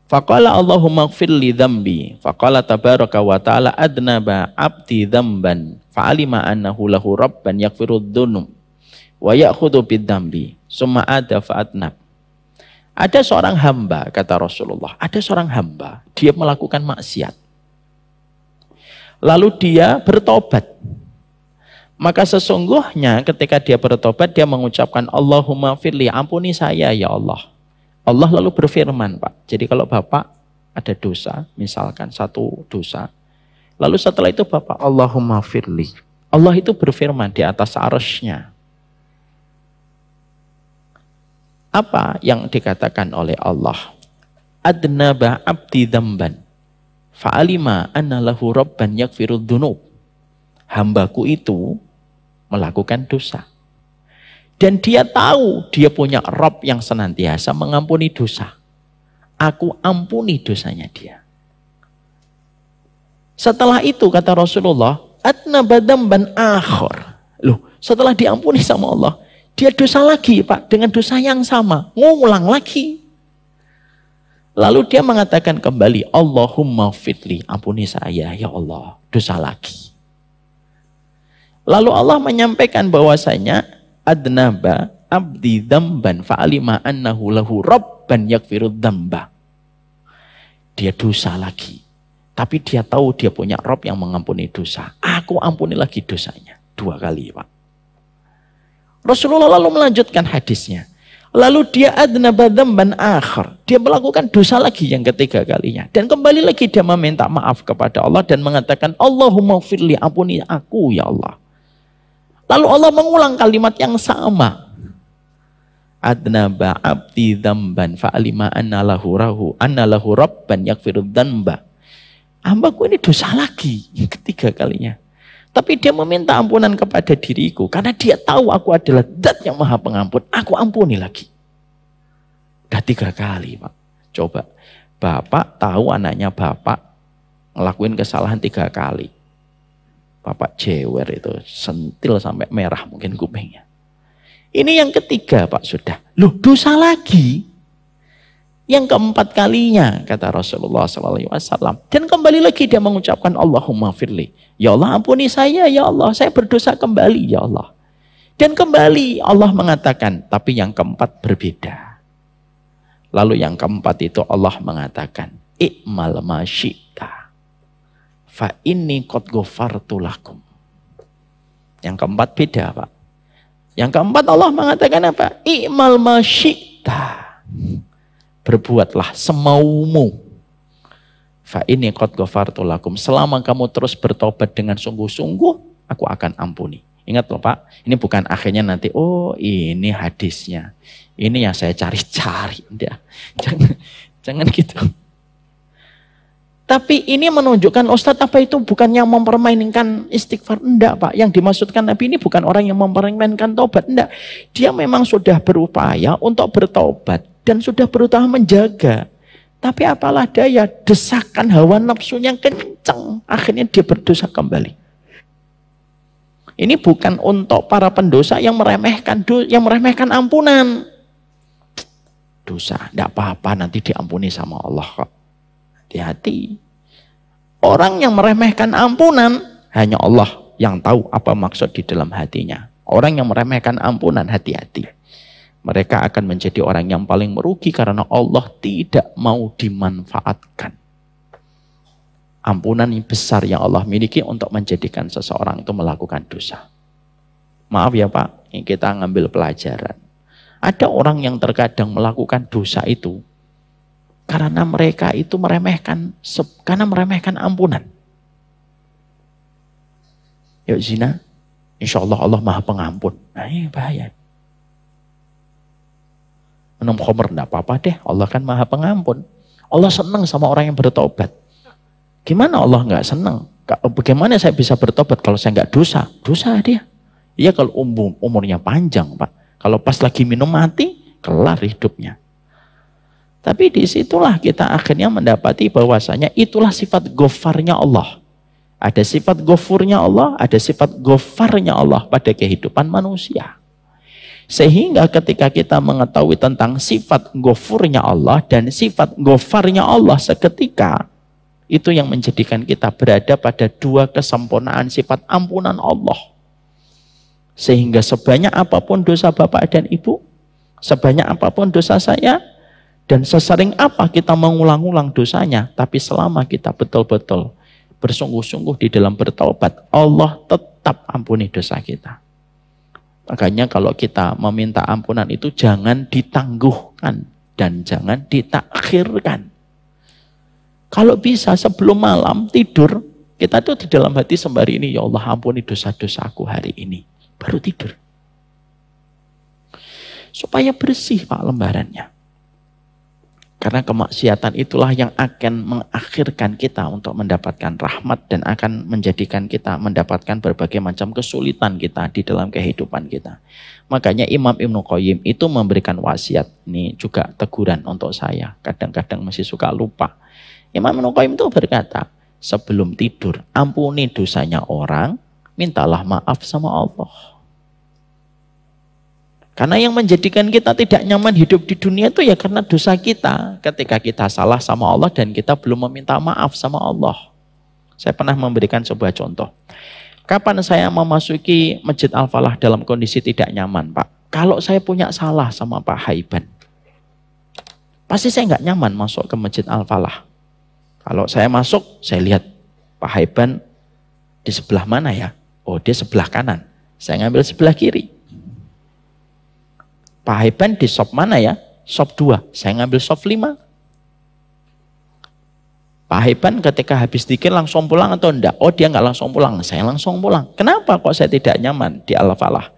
Faqala Allahumma ighfir li dhanbi. Faqala tabaraka wa ta'ala adnaba abdi dhanban. Fa'alima annahu lahu rabban yaghfiru dhunub wa ya'khudhu bid-dhanbi. Summa ada fa'adnab. Ada seorang hamba, kata Rasulullah, ada seorang hamba, dia melakukan maksiat. Lalu dia bertobat. Maka sesungguhnya ketika dia bertobat, dia mengucapkan Allahumma firli, ampuni saya ya Allah. Allah lalu berfirman Pak, jadi kalau Bapak ada dosa, misalkan satu dosa, lalu setelah itu Bapak Allahumma firli. Allah itu berfirman di atas arsy-Nya. Apa yang dikatakan oleh Allah? Adnaba abdi dzamban fa'alima anna lahu rabban yaghfirud dzunub. Hambaku itu melakukan dosa. Dan dia tahu dia punya Rabb yang senantiasa mengampuni dosa. Aku ampuni dosanya dia. Setelah itu kata Rasulullah, adnaba dzamban akhar. Loh, setelah diampuni sama Allah, dia dosa lagi Pak, dengan dosa yang sama, ngulang lagi. Lalu dia mengatakan kembali, Allahumma fitli, ampuni saya ya Allah, dosa lagi. Lalu Allah menyampaikan bahwasanya adnaba abdi dzamban fa'alima annahu lahu rabban yaghfirud dzamba. Dia dosa lagi, tapi dia tahu dia punya Rabb yang mengampuni dosa. Aku ampuni lagi dosanya, 2 kali Pak. Rasulullah lalu melanjutkan hadisnya. Lalu dia adnaba dzamban akhar. Dia melakukan dosa lagi yang ketiga kalinya. Dan kembali lagi dia meminta maaf kepada Allah dan mengatakan, Allahumma firli, ampuni aku ya Allah. Lalu Allah mengulang kalimat yang sama. Adnaba abdi dzamban fa'alima anna lahu rabban yaghfirud dzamba. Hambaku ini dosa lagi yang ketiga kalinya. Tapi dia meminta ampunan kepada diriku. Karena dia tahu aku adalah Zat yang maha pengampun. Aku ampuni lagi. Udah 3 kali Pak. Coba. Bapak tahu anaknya Bapak ngelakuin kesalahan 3 kali. Bapak jewer itu. Sentil sampai merah mungkin kupingnya. Ini yang ketiga Pak sudah. Loh dosa lagi. Yang keempat kalinya kata Rasulullah SAW. Dan kembali lagi dia mengucapkan Allahumma firli. Ya Allah ampuni saya ya Allah. Saya berdosa kembali ya Allah. Dan kembali Allah mengatakan. Tapi yang keempat berbeda. Lalu yang keempat itu Allah mengatakan. I'mal ma syi'ta. Fa inni qad ghafartu lakum. Yang keempat beda Pak. Yang keempat Allah mengatakan apa? I'mal ma syi'ta. Berbuatlah semaumu. Fa ini qad ghafartu lakum. Selama kamu terus bertobat dengan sungguh-sungguh, aku akan ampuni. Ingat loh Pak, ini bukan akhirnya nanti, oh ini hadisnya. Ini yang saya cari-cari. Jangan gitu. Tapi ini menunjukkan Ustadz apa itu bukannya mempermainkan istighfar. Enggak Pak, yang dimaksudkan Nabi ini bukan orang yang mempermainkan tobat. Enggak, dia memang sudah berupaya untuk bertobat. Dan sudah berusaha menjaga. Tapi apalah daya, desakan hawa nafsunya kencang. Akhirnya dia berdosa kembali. Ini bukan untuk para pendosa yang meremehkan ampunan. dosa. Tidak apa-apa, nanti diampuni sama Allah kok. Hati-hati. Orang yang meremehkan ampunan, hanya Allah yang tahu apa maksud di dalam hatinya. Orang yang meremehkan ampunan, hati-hati. Mereka akan menjadi orang yang paling merugi karena Allah tidak mau dimanfaatkan. Ampunan yang besar yang Allah miliki untuk menjadikan seseorang itu melakukan dosa. Maaf ya Pak, ini kita ngambil pelajaran. Ada orang yang terkadang melakukan dosa itu karena mereka itu meremehkan ampunan. Yuk zina, insya Allah Allah maha pengampun. Nah ini bahaya. Minum khamr enggak apa-apa deh, Allah kan maha pengampun. Allah senang sama orang yang bertobat. Gimana Allah nggak senang? Bagaimana saya bisa bertobat kalau saya nggak dosa? Dosa dia. Iya kalau umurnya panjang Pak. Kalau pas lagi minum mati, kelar hidupnya. Tapi disitulah kita akhirnya mendapati bahwasanya itulah sifat ghafarnya Allah. Ada sifat ghafurnya Allah, ada sifat ghafarnya Allah pada kehidupan manusia. Sehingga ketika kita mengetahui tentang sifat ghafurnya Allah dan sifat ghafarnya Allah seketika, itu yang menjadikan kita berada pada dua kesempurnaan sifat ampunan Allah. Sehingga sebanyak apapun dosa Bapak dan Ibu, sebanyak apapun dosa saya, dan sesering apa kita mengulang-ulang dosanya, tapi selama kita betul-betul bersungguh-sungguh di dalam bertaubat, Allah tetap ampuni dosa kita. Makanya kalau kita meminta ampunan itu jangan ditangguhkan dan jangan ditakhirkan. Kalau bisa sebelum malam tidur, kita tuh di dalam hati sembari ini, ya Allah ampuni dosa-dosaku hari ini. Baru tidur. Supaya bersih Pak lembarannya. Karena kemaksiatan itulah yang akan mengakhirkan kita untuk mendapatkan rahmat dan akan menjadikan kita mendapatkan berbagai macam kesulitan kita di dalam kehidupan kita. Makanya Imam Ibnu Qayyim itu memberikan wasiat. Ini juga teguran untuk saya. Kadang-kadang masih suka lupa. Imam Ibnu Qayyim itu berkata, sebelum tidur, ampuni dosanya orang, mintalah maaf sama Allah. Karena yang menjadikan kita tidak nyaman hidup di dunia itu ya karena dosa kita. Ketika kita salah sama Allah dan kita belum meminta maaf sama Allah. Saya pernah memberikan sebuah contoh. Kapan saya memasuki Masjid Al-Falah dalam kondisi tidak nyaman, Pak? Kalau saya punya salah sama Pak Haiban, pasti saya nggak nyaman masuk ke Masjid Al-Falah. Kalau saya masuk, saya lihat Pak Haiban di sebelah mana ya? Oh, dia sebelah kanan. Saya ngambil sebelah kiri. Pak Haiban di shop mana ya? Shop 2. Saya ngambil shop 5. Pak Haiban ketika habis zikir langsung pulang atau enggak? Oh, dia nggak langsung pulang. Saya langsung pulang. Kenapa kok saya tidak nyaman di Al-Falah?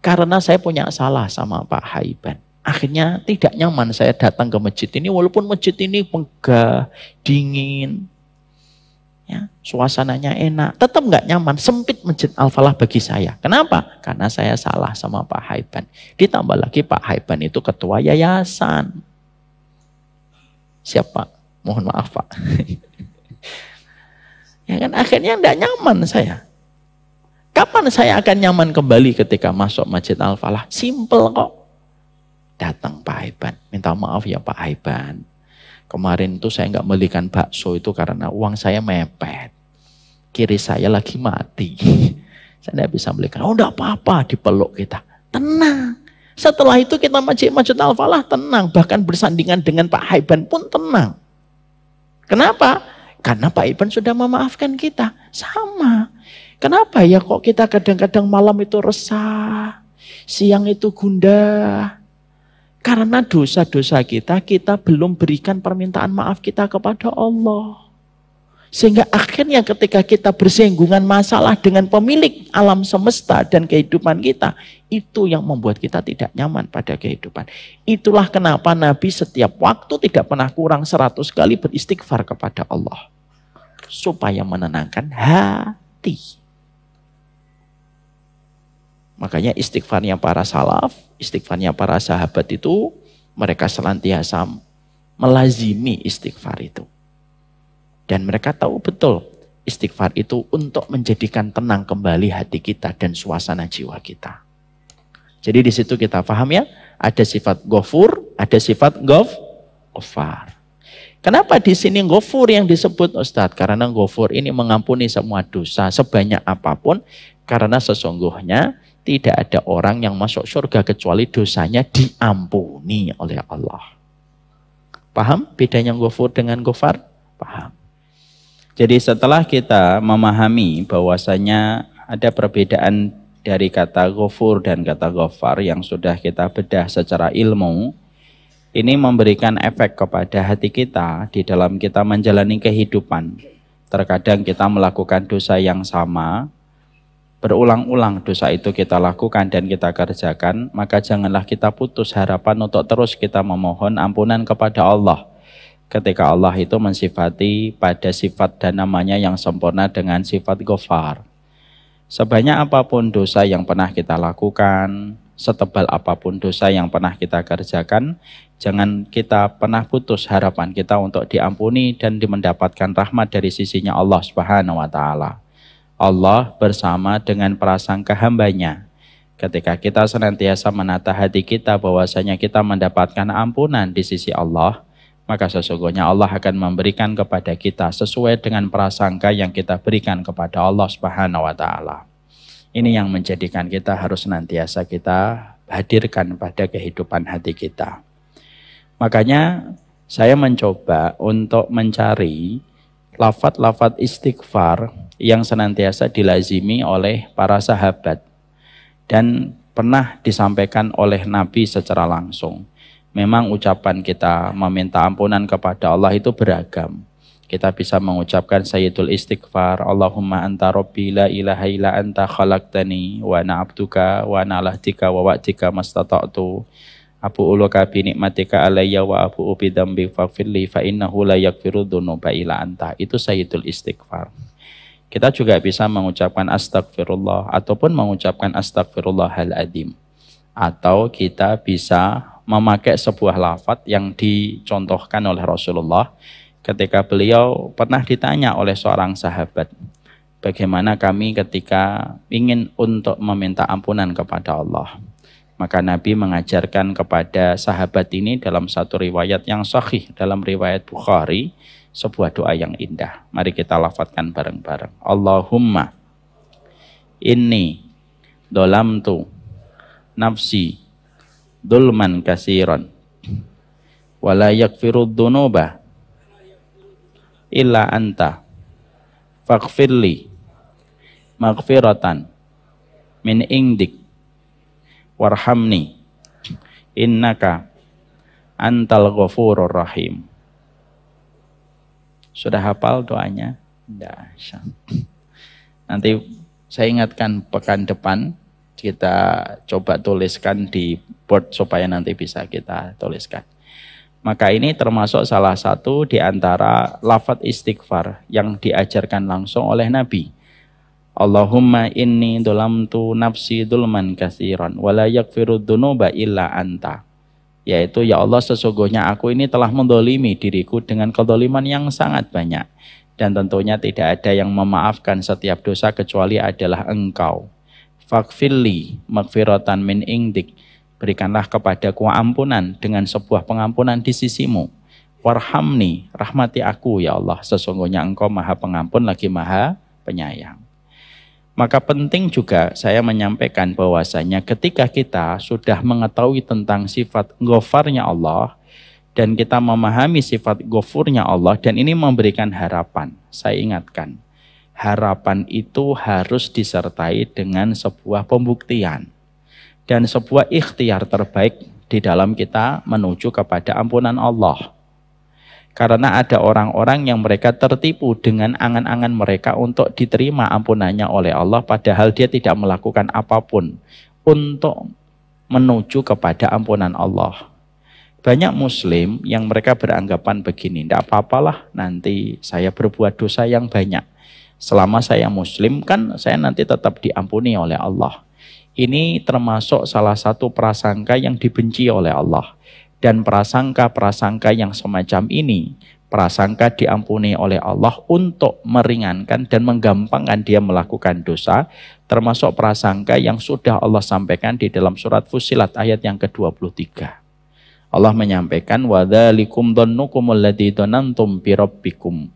Karena saya punya salah sama Pak Haiban. Akhirnya tidak nyaman saya datang ke masjid ini, walaupun masjid ini megah, dingin, ya, suasananya enak, tetap nggak nyaman, sempit Masjid Al-Falah bagi saya. Kenapa? Karena saya salah sama Pak Haiban. Ditambah lagi Pak Haiban itu ketua yayasan. Siapa? Mohon maaf Pak. Ya kan akhirnya nggak nyaman saya. Kapan saya akan nyaman kembali ketika masuk Masjid Al-Falah? Simple kok. Datang Pak Haiban, minta maaf ya Pak Haiban. Kemarin tuh saya nggak belikan bakso itu karena uang saya mepet. Kiri saya lagi mati. Saya nggak bisa belikan. Oh enggak apa-apa, dipeluk kita. Tenang. Setelah itu kita Masjid Al-Falah tenang. Bahkan bersandingan dengan Pak Haiban pun tenang. Kenapa? Karena Pak Haiban sudah memaafkan kita. Sama. Kenapa ya kok kita kadang-kadang malam itu resah. Siang itu gundah. Karena dosa-dosa kita belum berikan permintaan maaf kita kepada Allah. Sehingga akhirnya ketika kita bersinggungan masalah dengan pemilik alam semesta dan kehidupan kita, itu yang membuat kita tidak nyaman pada kehidupan. Itulah kenapa Nabi setiap waktu tidak pernah kurang 100 kali beristighfar kepada Allah. Supaya menenangkan hati. Makanya istighfarnya para salaf, istighfarnya para sahabat itu, mereka senantiasa melazimi istighfar itu. Dan mereka tahu betul, istighfar itu untuk menjadikan tenang kembali hati kita dan suasana jiwa kita. Jadi di situ kita paham ya, Ada sifat Ghafur, ada sifat Ghaffar. Kenapa di sini Ghafur yang disebut Ustadz? Karena Ghafur ini mengampuni semua dosa sebanyak apapun, karena sesungguhnya tidak ada orang yang masuk surga kecuali dosanya diampuni oleh Allah. Paham bedanya Ghafur dengan Ghaffar? Paham. Jadi setelah kita memahami bahwasanya ada perbedaan dari kata Ghafur dan kata Ghaffar yang sudah kita bedah secara ilmu, ini memberikan efek kepada hati kita di dalam kita menjalani kehidupan. Terkadang kita melakukan dosa yang sama, berulang-ulang dosa itu kita lakukan dan kita kerjakan, maka janganlah kita putus harapan untuk terus kita memohon ampunan kepada Allah. Ketika Allah itu mensifati pada sifat dan namanya yang sempurna dengan sifat Ghaffar. Sebanyak apapun dosa yang pernah kita lakukan, setebal apapun dosa yang pernah kita kerjakan, jangan kita pernah putus harapan kita untuk diampuni dan mendapatkan rahmat dari sisinya Allah Subhanahu wa Ta'ala. Allah bersama dengan prasangka hambanya. Ketika kita senantiasa menata hati kita bahwasanya kita mendapatkan ampunan di sisi Allah, maka sesungguhnya Allah akan memberikan kepada kita sesuai dengan prasangka yang kita berikan kepada Allah Subhanahu wa Ta'ala. Ini yang menjadikan kita harus senantiasa kita hadirkan pada kehidupan hati kita. Makanya saya mencoba untuk mencari lafaz-lafaz istighfar yang senantiasa dilazimi oleh para sahabat dan pernah disampaikan oleh Nabi secara langsung. Memang ucapan kita meminta ampunan kepada Allah itu beragam. Kita bisa mengucapkan Sayyidul Istighfar, Allahumma anta rabbi la ilaha illa anta khalaqtani wa ana abduka wa ana ala ahdika wa wa'dika mastata'tu. Abu'uluka bi nikmatika alayya wa abu'u bi dzambi faghfirli fa innahu la yaghfiru dzunuba illa anta. Itu Sayyidul Istighfar. Kita juga bisa mengucapkan astagfirullah ataupun mengucapkan astagfirullahal adzim. Atau kita bisa memakai sebuah lafaz yang dicontohkan oleh Rasulullah ketika beliau pernah ditanya oleh seorang sahabat, bagaimana kami ketika ingin untuk meminta ampunan kepada Allah. Maka Nabi mengajarkan kepada sahabat ini dalam satu riwayat yang sahih, dalam riwayat Bukhari, sebuah doa yang indah. Mari kita lafadzkan bareng-bareng. Allahumma inni dolamtu nafsi dulman kasiron wala yakfirud dunuba illa anta faghfirli maghfiratan min indik warhamni innaka antal ghafurur rahim. Sudah hafal doanya? Tidak. Nanti saya ingatkan pekan depan kita coba tuliskan di board supaya nanti bisa kita tuliskan. Maka ini termasuk salah satu di antara lafaz istighfar yang diajarkan langsung oleh Nabi. Allahumma inni dolamtu nafsi dulman katsiran wa la yaghfiru dzunuba illa anta. Yaitu, ya Allah, sesungguhnya aku ini telah mendolimi diriku dengan kedoliman yang sangat banyak. Dan tentunya tidak ada yang memaafkan setiap dosa kecuali adalah Engkau. Faghfirli maghfiratan min indik. Berikanlah kepadaku ampunan dengan sebuah pengampunan di sisimu. Warhamni, rahmati aku ya Allah. Sesungguhnya Engkau maha pengampun lagi maha penyayang. Maka penting juga saya menyampaikan bahwasanya ketika kita sudah mengetahui tentang sifat Ghafarnya Allah dan kita memahami sifat Ghafurnya Allah, dan ini memberikan harapan. Saya ingatkan, harapan itu harus disertai dengan sebuah pembuktian dan sebuah ikhtiar terbaik di dalam kita menuju kepada ampunan Allah. Karena ada orang-orang yang mereka tertipu dengan angan-angan mereka untuk diterima ampunannya oleh Allah, padahal dia tidak melakukan apapun untuk menuju kepada ampunan Allah. Banyak muslim yang mereka beranggapan begini, tidak apa-apalah nanti saya berbuat dosa yang banyak. Selama saya muslim kan saya nanti tetap diampuni oleh Allah. Ini termasuk salah satu prasangka yang dibenci oleh Allah. Dan prasangka-prasangka yang semacam ini prasangka diampuni oleh Allah untuk meringankan dan menggampangkan dia melakukan dosa, termasuk prasangka yang sudah Allah sampaikan di dalam surat Fussilat ayat yang ke-23. Allah menyampaikan wadzalikum dhannukumul ladzi dhanantum bi rabbikum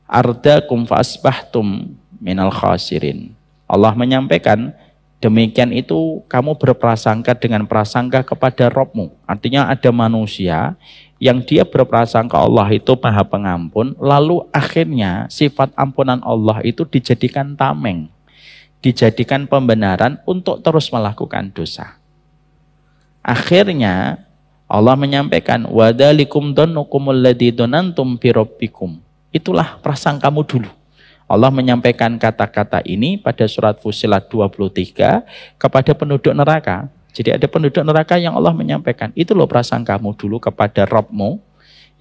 ardakum fa asbahtum minal khasirin. Allah menyampaikan demikian itu kamu berprasangka dengan prasangka kepada Rabbmu. Artinya ada manusia yang dia berprasangka Allah itu Maha Pengampun, lalu akhirnya sifat ampunan Allah itu dijadikan tameng, dijadikan pembenaran untuk terus melakukan dosa. Akhirnya Allah menyampaikan wadzalikum dhannukumul ladzi dhanantum bi rabbikum. Itulah prasangkamu dulu. Allah menyampaikan kata-kata ini pada surat Fussilat 23 kepada penduduk neraka. Jadi ada penduduk neraka yang Allah menyampaikan, itu loh prasangkamu dulu kepada Rabbmu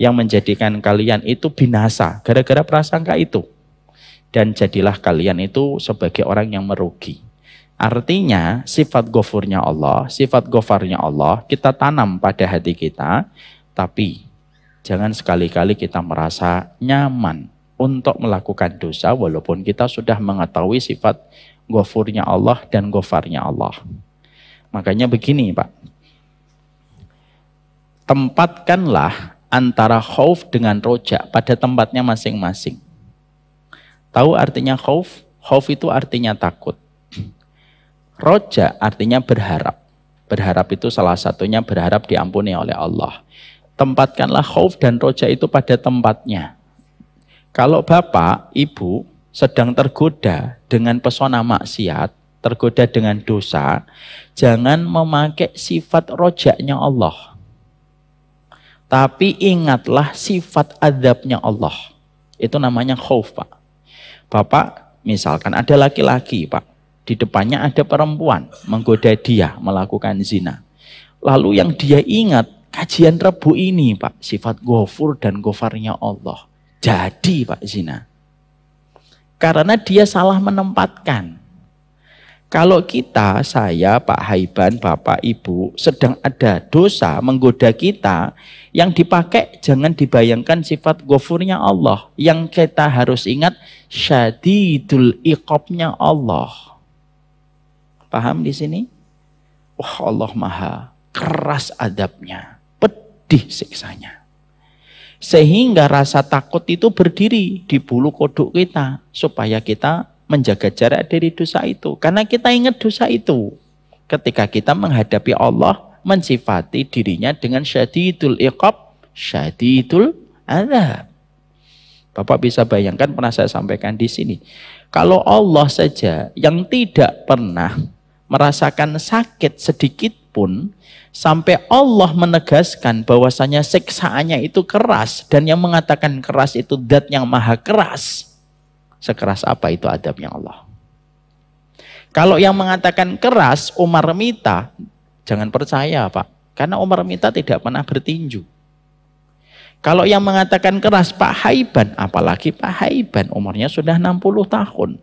yang menjadikan kalian itu binasa gara-gara prasangka itu. Dan jadilah kalian itu sebagai orang yang merugi. Artinya sifat ghafurnya Allah, sifat ghafarnya Allah kita tanam pada hati kita, tapi jangan sekali-kali kita merasa nyaman untuk melakukan dosa walaupun kita sudah mengetahui sifat ghafurnya Allah dan ghafarnya Allah. Makanya begini Pak, tempatkanlah antara khauf dengan roja pada tempatnya masing-masing. Tahu artinya khauf? Khauf itu artinya takut. Roja artinya berharap. Berharap itu salah satunya berharap diampuni oleh Allah. Tempatkanlah khauf dan roja itu pada tempatnya. Kalau bapak, ibu sedang tergoda dengan pesona maksiat, tergoda dengan dosa, jangan memakai sifat rojaknya Allah. Tapi ingatlah sifat azabnya Allah. Itu namanya khauf Pak. Bapak misalkan ada laki-laki Pak, di depannya ada perempuan menggoda dia melakukan zina. Lalu yang dia ingat kajian Rebu ini Pak, sifat ghafur dan ghafarnya Allah. Jadi Pak zina. Karena dia salah menempatkan. Kalau kita, saya, Pak Haiban, Bapak, Ibu, sedang ada dosa menggoda kita, yang dipakai jangan dibayangkan sifat ghafurnya Allah. Yang kita harus ingat, syadidul iqabnya Allah. Paham di sini? Wah, Allah maha keras adabnya, pedih siksanya. Sehingga rasa takut itu berdiri di bulu kodok kita, supaya kita menjaga jarak dari dosa itu. Karena kita ingat dosa itu. Ketika kita menghadapi Allah, mensifati dirinya dengan syadidul iqab, syadidul azab. Bapak bisa bayangkan, pernah saya sampaikan di sini. Kalau Allah saja yang tidak pernah merasakan sakit sedikit pun, sampai Allah menegaskan bahwasanya siksaannya itu keras, dan yang mengatakan keras itu zat yang maha keras. Sekeras apa itu adabnya Allah? Kalau yang mengatakan keras Umar Mita, jangan percaya Pak, karena Umar Mita tidak pernah bertinju. Kalau yang mengatakan keras Pak Haiban, apalagi Pak Haiban umurnya sudah 60 tahun.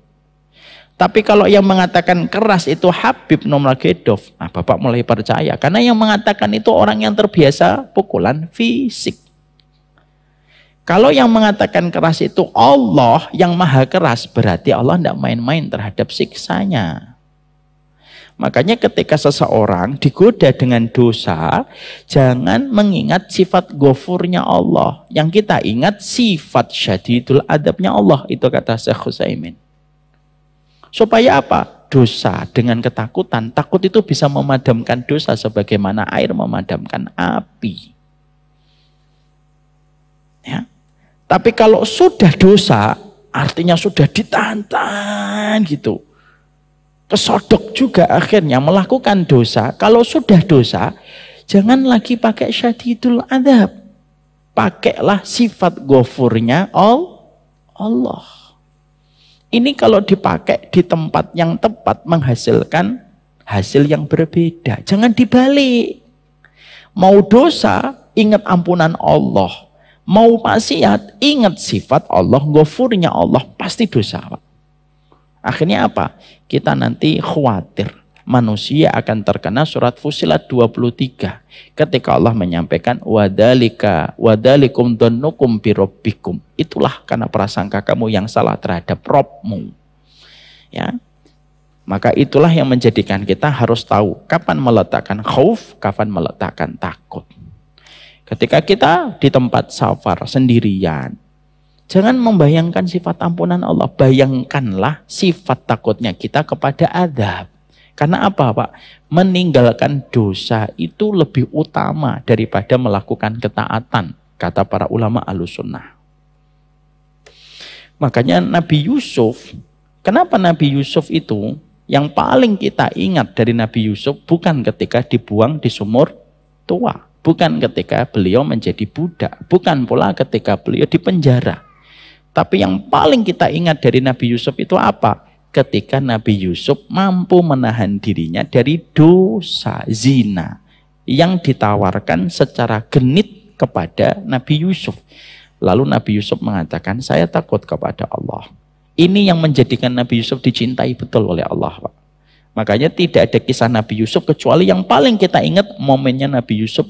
Tapi kalau yang mengatakan keras itu Habib Nurmagomedov, nah Bapak mulai percaya, karena yang mengatakan itu orang yang terbiasa pukulan fisik. Kalau yang mengatakan keras itu Allah yang maha keras, berarti Allah tidak main-main terhadap siksanya. Makanya ketika seseorang digoda dengan dosa, jangan mengingat sifat ghafurnya Allah. Yang kita ingat sifat syadidul adabnya Allah. Itu kata Syekh Utsaimin. Supaya apa? Dosa dengan ketakutan. Takut itu bisa memadamkan dosa sebagaimana air memadamkan api. Ya. Tapi kalau sudah dosa, artinya sudah ditahan gitu. Kesodok juga akhirnya melakukan dosa. Kalau sudah dosa, jangan lagi pakai syadidul adab. Pakailah sifat ghafurnya Allah. Ini kalau dipakai di tempat yang tepat menghasilkan hasil yang berbeda. Jangan dibalik. Mau dosa, ingat ampunan Allah. Mau maksiat, ingat sifat Allah, ghafurnya Allah, pasti dosa Pak. Akhirnya apa? Kita nanti khawatir. manusia akan terkena surat Fussilat 23 ketika Allah menyampaikan wadalikum dhannukum birabbikum. Itulah karena prasangka kamu yang salah terhadap Rabbmu. Ya. Maka itulah yang menjadikan kita harus tahu kapan meletakkan khauf, kapan meletakkan takut. Ketika kita di tempat safar sendirian, jangan membayangkan sifat ampunan Allah. Bayangkanlah sifat takutnya kita kepada azab. Karena apa, Pak? Meninggalkan dosa itu lebih utama daripada melakukan ketaatan, kata para ulama Ahlussunnah. Makanya Nabi Yusuf, kenapa Nabi Yusuf itu yang paling kita ingat dari Nabi Yusuf bukan ketika dibuang di sumur tua, bukan ketika beliau menjadi budak, bukan pula ketika beliau di penjara. Tapi yang paling kita ingat dari Nabi Yusuf itu apa? Ketika Nabi Yusuf mampu menahan dirinya dari dosa zina yang ditawarkan secara genit kepada Nabi Yusuf. Lalu Nabi Yusuf mengatakan, saya takut kepada Allah. Ini yang menjadikan Nabi Yusuf dicintai betul oleh Allah, Pak. Makanya tidak ada kisah Nabi Yusuf kecuali yang paling kita ingat momennya Nabi Yusuf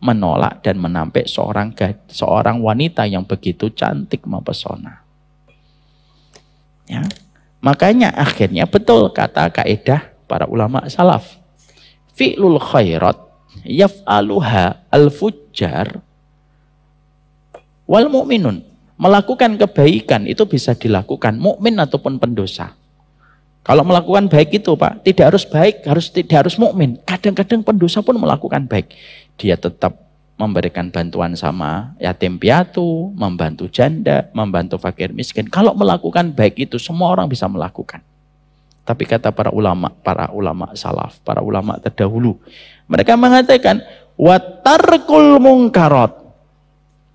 menolak dan menampik seorang wanita yang begitu cantik mempesona. Ya. Makanya akhirnya betul kata kaidah para ulama salaf. Fi'lul khairat yaf'aluha al-fujjar wal mu'minun. Melakukan kebaikan itu bisa dilakukan mukmin ataupun pendosa. Kalau melakukan baik itu, Pak, tidak harus baik, tidak harus mukmin. Kadang-kadang pendosa pun melakukan baik. Dia tetap memberikan bantuan sama yatim piatu, membantu janda, membantu fakir miskin. Kalau melakukan baik itu semua orang bisa melakukan. Tapi kata para ulama salaf, para ulama terdahulu, mereka mengatakan wa tarkul munkarat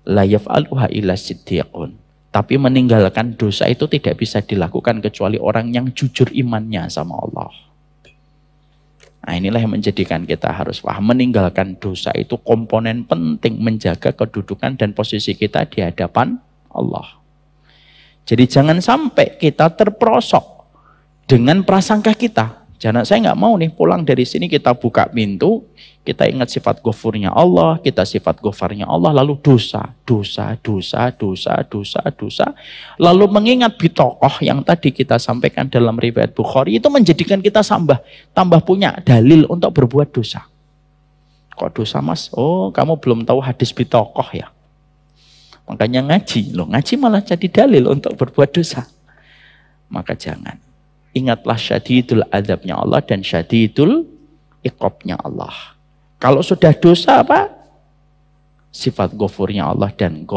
la yaf'aluha illa siddiqun. Tapi meninggalkan dosa itu tidak bisa dilakukan kecuali orang yang jujur imannya sama Allah. Nah, inilah yang menjadikan kita harus paham, meninggalkan dosa itu komponen penting menjaga kedudukan dan posisi kita di hadapan Allah. Jadi jangan sampai kita terperosok dengan prasangka kita. Jangan, saya nggak mau nih pulang dari sini kita buka pintu, kita ingat sifat ghafurnya Allah, kita sifat ghafarnya Allah, lalu dosa, lalu mengingat bitokoh yang tadi kita sampaikan dalam riwayat Bukhari, itu menjadikan kita tambah punya dalil untuk berbuat dosa. Kok dosa, Mas? Oh, kamu belum tahu hadis bitokoh ya? Makanya ngaji, ngaji malah jadi dalil untuk berbuat dosa. Maka jangan. Ingatlah syadidul adabnya Allah dan syadidul iqabnya Allah. Kalau sudah dosa apa? Sifat ghafurnya Allah dan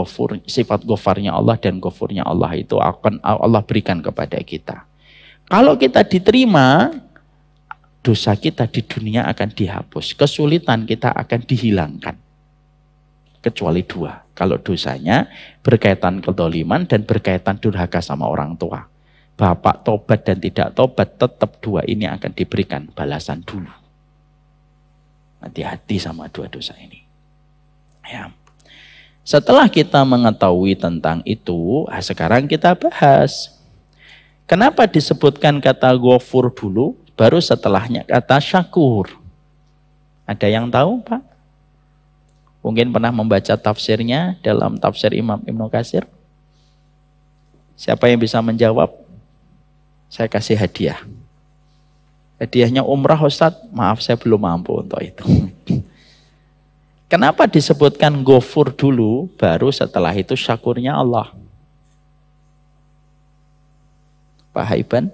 sifat ghafarnya Allah dan ghafurnya Allah itu akan Allah berikan kepada kita. Kalau kita diterima, dosa kita di dunia akan dihapus, kesulitan kita akan dihilangkan. Kecuali dua, kalau dosanya berkaitan kedoliman dan berkaitan durhaka sama orang tua. Bapak tobat dan tidak tobat, tetap dua ini akan diberikan balasan dulu. Hati-hati sama dua dosa ini. Ya. Setelah kita mengetahui tentang itu, sekarang kita bahas. Kenapa disebutkan kata ghafur dulu, baru setelahnya kata syakur? Ada yang tahu, Pak? Mungkin pernah membaca tafsirnya dalam tafsir Imam Ibnu Katsir? Siapa yang bisa menjawab? Saya kasih hadiah. Hadiahnya umrah, Ustadz. Maaf, saya belum mampu untuk itu. Kenapa disebutkan ghafur dulu, baru setelah itu syakurnya Allah? Pak Haiban?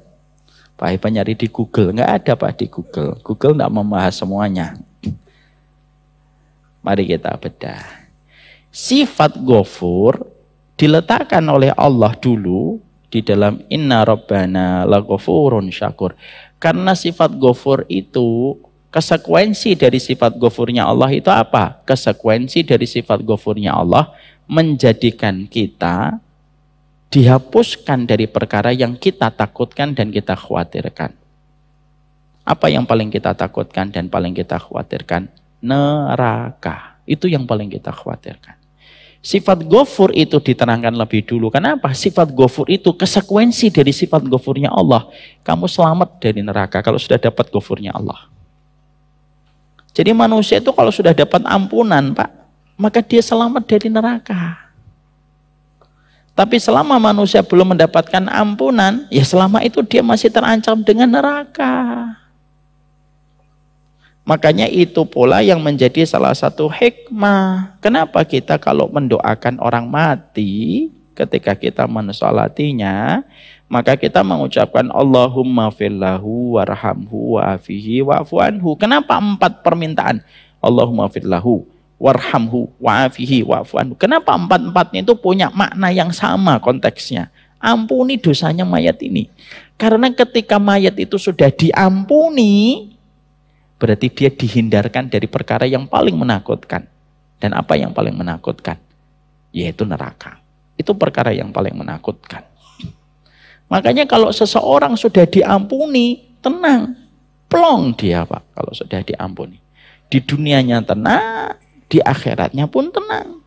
Pak Haiban nyari di Google. Nggak ada, Pak, di Google. Google nggak membahas semuanya. Mari kita bedah. Sifat ghafur diletakkan oleh Allah dulu di dalam inna rabbana laghafurun syakur. Karena sifat ghafur itu, konsekuensi dari sifat ghafurnya Allah itu apa? Konsekuensi dari sifat ghafurnya Allah menjadikan kita dihapuskan dari perkara yang kita takutkan dan kita khawatirkan. Apa yang paling kita takutkan dan paling kita khawatirkan? Neraka. Itu yang paling kita khawatirkan. Sifat Ghafur itu diterangkan lebih dulu. Kenapa? Sifat Ghafur itu konsekuensi dari sifat Ghafurnya Allah. Kamu selamat dari neraka kalau sudah dapat Ghafurnya Allah. Jadi manusia itu kalau sudah dapat ampunan, Pak, maka dia selamat dari neraka. Tapi selama manusia belum mendapatkan ampunan, ya selama itu dia masih terancam dengan neraka. Makanya itu pula yang menjadi salah satu hikmah. Kenapa kita kalau mendoakan orang mati, ketika kita mensolatinya, maka kita mengucapkan Allahumma fillahu warhamhu wa'afihi wa'fu anhu. Kenapa 4 permintaan? Allahumma fillahu warhamhu wa'afihi wa'fu anhu. Kenapa 4-4-nya itu punya makna yang sama konteksnya? Ampuni dosanya mayat ini. Karena ketika mayat itu sudah diampuni, berarti dia dihindarkan dari perkara yang paling menakutkan. Dan apa yang paling menakutkan? Yaitu neraka. Itu perkara yang paling menakutkan. Makanya kalau seseorang sudah diampuni, tenang. Plong dia, Pak, kalau sudah diampuni. Di dunianya tenang, di akhiratnya pun tenang.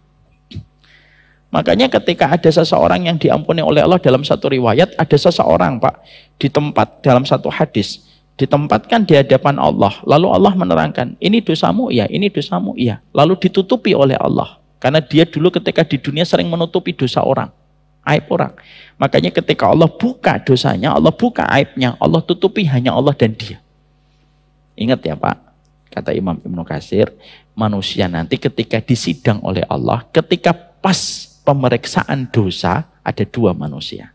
Makanya ketika ada seseorang yang diampuni oleh Allah dalam satu riwayat, ada seseorang, Pak, di tempat dalam satu hadis, ditempatkan di hadapan Allah. Lalu Allah menerangkan, ini dosamu, iya, ini dosamu, iya. Lalu ditutupi oleh Allah. Karena dia dulu ketika di dunia sering menutupi dosa orang, aib orang. Makanya ketika Allah buka dosanya, Allah buka aibnya, Allah tutupi hanya Allah dan dia. Ingat ya Pak, kata Imam Ibnu Katsir, manusia nanti ketika disidang oleh Allah, ketika pas pemeriksaan dosa, ada 2 manusia.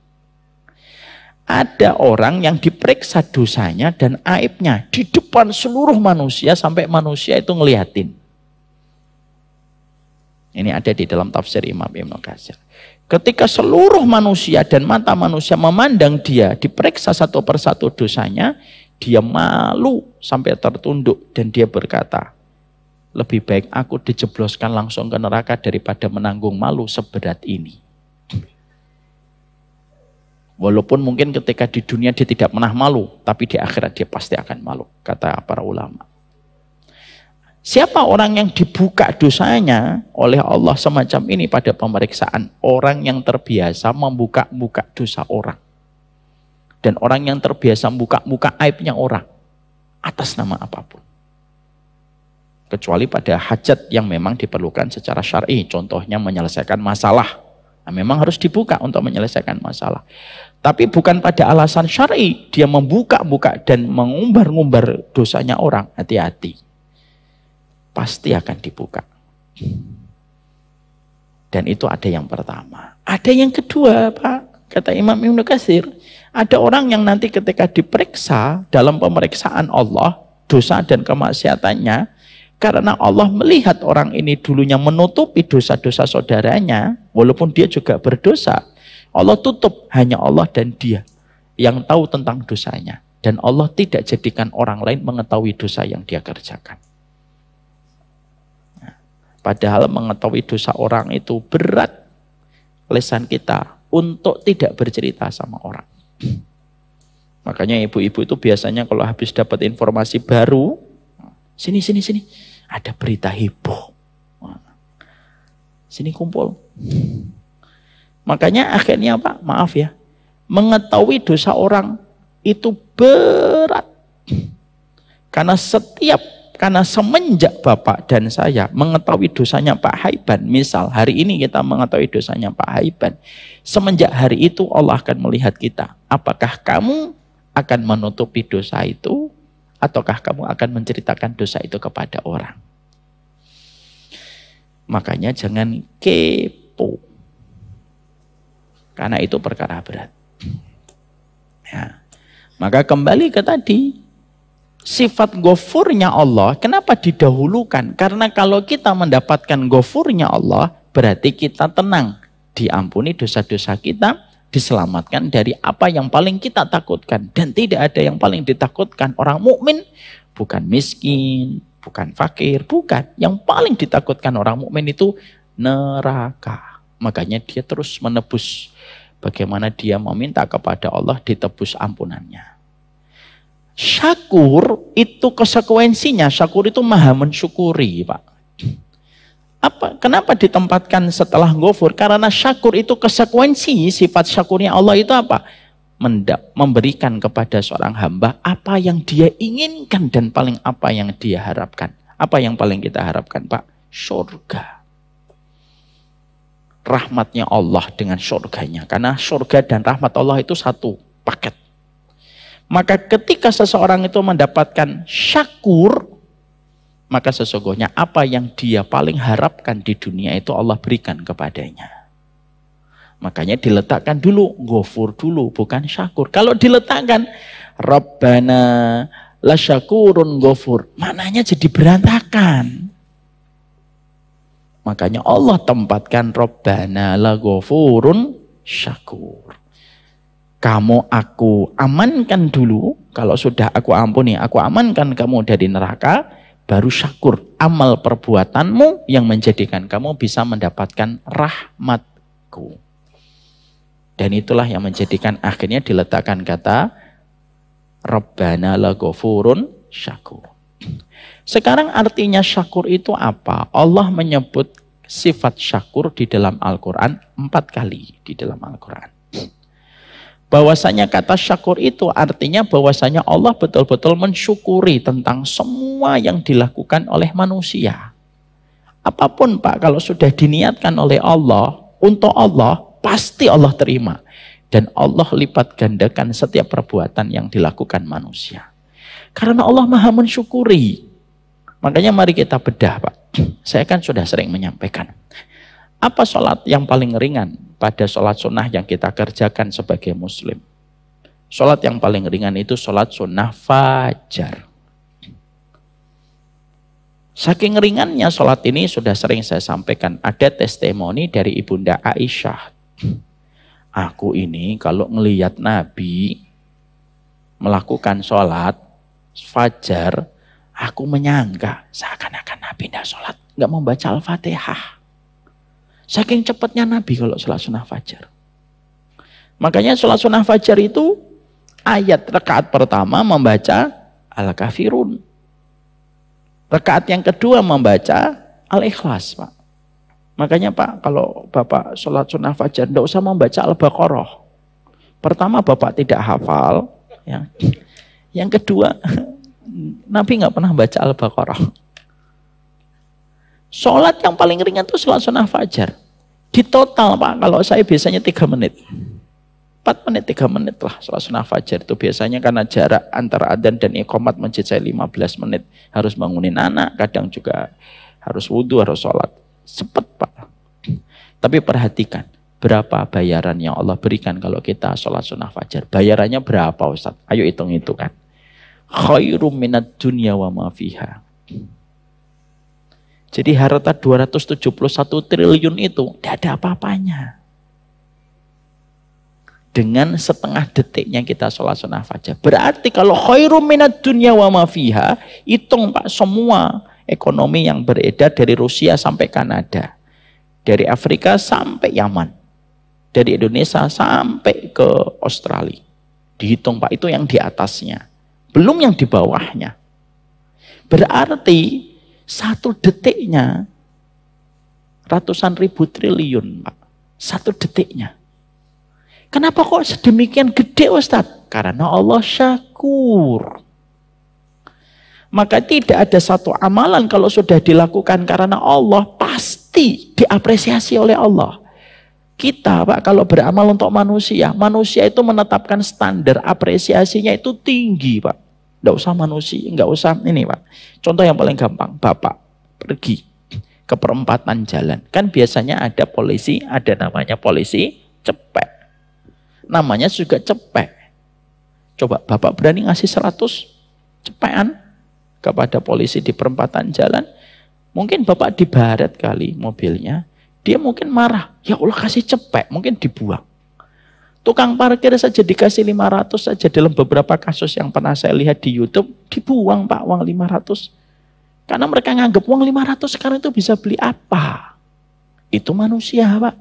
Ada orang yang diperiksa dosanya dan aibnya di depan seluruh manusia sampai manusia itu ngeliatin. Ini ada di dalam tafsir Imam Ibnu Katsir. Ketika seluruh manusia dan mata manusia memandang dia, diperiksa satu persatu dosanya, dia malu sampai tertunduk dan dia berkata, lebih baik aku dijebloskan langsung ke neraka daripada menanggung malu seberat ini. Walaupun mungkin ketika di dunia dia tidak pernah malu, tapi di akhirat dia pasti akan malu, kata para ulama. Siapa orang yang dibuka dosanya oleh Allah semacam ini pada pemeriksaan? Orang yang terbiasa membuka-buka dosa orang. Dan orang yang terbiasa membuka-buka aibnya orang. Atas nama apapun. Kecuali pada hajat yang memang diperlukan secara syar'i. Contohnya menyelesaikan masalah. Nah, memang harus dibuka untuk menyelesaikan masalah. Tapi bukan pada alasan syar'i dia membuka-buka dan mengumbar-ngumbar dosanya orang. Hati-hati. Pasti akan dibuka. Dan itu ada yang pertama. Ada yang kedua, Pak. Kata Imam Ibnu Katsir, ada orang yang nanti ketika diperiksa dalam pemeriksaan Allah, dosa dan kemaksiatannya, karena Allah melihat orang ini dulunya menutupi dosa-dosa saudaranya, walaupun dia juga berdosa, Allah tutup, hanya Allah dan dia yang tahu tentang dosanya. Dan Allah tidak jadikan orang lain mengetahui dosa yang dia kerjakan. Nah, padahal mengetahui dosa orang itu berat lisan kita untuk tidak bercerita sama orang. Makanya ibu-ibu itu biasanya kalau habis dapat informasi baru, sini, ada berita heboh. Sini kumpul. Makanya akhirnya Pak, maaf ya, mengetahui dosa orang itu berat. Karena semenjak Bapak dan saya mengetahui dosanya Pak Haiban, misal hari ini kita mengetahui dosanya Pak Haiban, semenjak hari itu Allah akan melihat kita. Apakah kamu akan menutupi dosa itu, ataukah kamu akan menceritakan dosa itu kepada orang? Makanya jangan kepo. Karena itu perkara berat. Ya. Maka kembali ke tadi, sifat ghafurnya Allah, kenapa didahulukan? Karena kalau kita mendapatkan ghafurnya Allah, berarti kita tenang. Diampuni dosa-dosa kita, diselamatkan dari apa yang paling kita takutkan. Dan tidak ada yang paling ditakutkan. Orang mukmin bukan miskin, bukan fakir, bukan. Yang paling ditakutkan orang mukmin itu neraka. Makanya dia terus menebus. Bagaimana dia meminta kepada Allah ditebus ampunannya. Syakur itu konsekuensinya. Syakur itu maha mensyukuri, Pak. Kenapa ditempatkan setelah ghafur? Karena syakur itu konsekuensi sifat syakurnya Allah itu apa? Memberikan kepada seorang hamba apa yang dia inginkan dan paling apa yang dia harapkan. Apa yang paling kita harapkan, Pak? Surga. Rahmatnya Allah dengan surganya. Karena surga dan rahmat Allah itu satu paket. Maka ketika seseorang itu mendapatkan syakur, maka sesungguhnya apa yang dia paling harapkan di dunia itu Allah berikan kepadanya. Makanya diletakkan dulu, ghafur dulu, bukan syakur. Kalau diletakkan, Rabbana la syakurun ghafur, maknanya jadi berantakan. Makanya Allah tempatkan Rabbana la ghafurun syakur. Kamu aku amankan dulu, kalau sudah aku ampuni, aku amankan kamu dari neraka, baru syakur amal perbuatanmu yang menjadikan kamu bisa mendapatkan rahmatku. Dan itulah yang menjadikan akhirnya diletakkan kata Rabbana la ghafurun syakur. Sekarang artinya syakur itu apa? Allah menyebut sifat syakur di dalam Al-Quran 4 kali di dalam Al-Quran. Bahwasanya kata syakur itu artinya bahwasanya Allah betul-betul mensyukuri tentang semua yang dilakukan oleh manusia. Apapun Pak, kalau sudah diniatkan oleh Allah, untuk Allah, pasti Allah terima. Dan Allah lipat gandakan setiap perbuatan yang dilakukan manusia. Karena Allah maha mensyukuri. Makanya mari kita bedah Pak. Saya kan sudah sering menyampaikan. Apa sholat yang paling ringan pada sholat sunnah yang kita kerjakan sebagai muslim? Sholat yang paling ringan itu sholat sunnah fajar. Saking ringannya sholat ini sudah sering saya sampaikan. Ada testimoni dari Ibunda Aisyah. Aku ini kalau ngelihat Nabi melakukan sholat fajar, aku menyangka seakan-akan Nabi tidak sholat, nggak membaca Al-Fatihah. Saking cepatnya Nabi kalau sholat sunnah fajar. Makanya sholat sunnah fajar itu ayat rakaat pertama membaca Al-Kafirun. Rakaat yang kedua membaca Al-Ikhlas, Pak. Makanya Pak, kalau Bapak sholat sunnah fajar tidak usah membaca Al-Baqarah. Pertama Bapak tidak hafal. Ya. Yang kedua, Nabi nggak pernah baca Al-Baqarah. Sholat yang paling ringan itu sholat sunnah fajar. Di total Pak, kalau saya biasanya 3 menit. 4 menit, 3 menit lah sholat sunnah fajar. Itu biasanya karena jarak antara adzan dan iqamat masjid saya 15 menit. Harus bangunin anak, kadang juga harus wudhu, harus sholat. Cepat Pak. Tapi perhatikan, berapa bayaran yang Allah berikan kalau kita sholat sunnah fajar. Bayarannya berapa Ustaz? Ayo hitung-hitungan. Khairum minad dunya wa ma fiha. Jadi harta 271 triliun itu tidak ada apa-apanya. Dengan setengah detiknya kita sholat sunnah fajar. Berarti kalau khairum minad dunya wa ma fiha, hitung Pak semua ekonomi yang beredar dari Rusia sampai Kanada. Dari Afrika sampai Yaman. Dari Indonesia sampai ke Australia. Dihitung Pak, itu yang di atasnya. Belum yang di bawahnya. Berarti 1 detiknya ratusan ribu triliun Pak. 1 detiknya. Kenapa kok sedemikian gede Ustadz? Karena Allah syakur. Maka tidak ada satu amalan kalau sudah dilakukan karena Allah pasti diapresiasi oleh Allah. Kita Pak kalau beramal untuk manusia, manusia itu menetapkan standar apresiasinya itu tinggi Pak. Nggak usah manusia, nggak usah ini Pak. Contoh yang paling gampang, Bapak pergi ke perempatan jalan. Kan biasanya ada polisi, ada namanya polisi cepek. Namanya juga cepek. Coba Bapak berani ngasih 100 cepekan kepada polisi di perempatan jalan. Mungkin Bapak dibaret kali mobilnya. Dia mungkin marah. Ya Allah kasih cepek, mungkin dibuang. Tukang parkir saja dikasih 500 saja dalam beberapa kasus yang pernah saya lihat di YouTube, dibuang Pak uang 500. Karena mereka nganggap uang 500 sekarang itu bisa beli apa? Itu manusia Pak.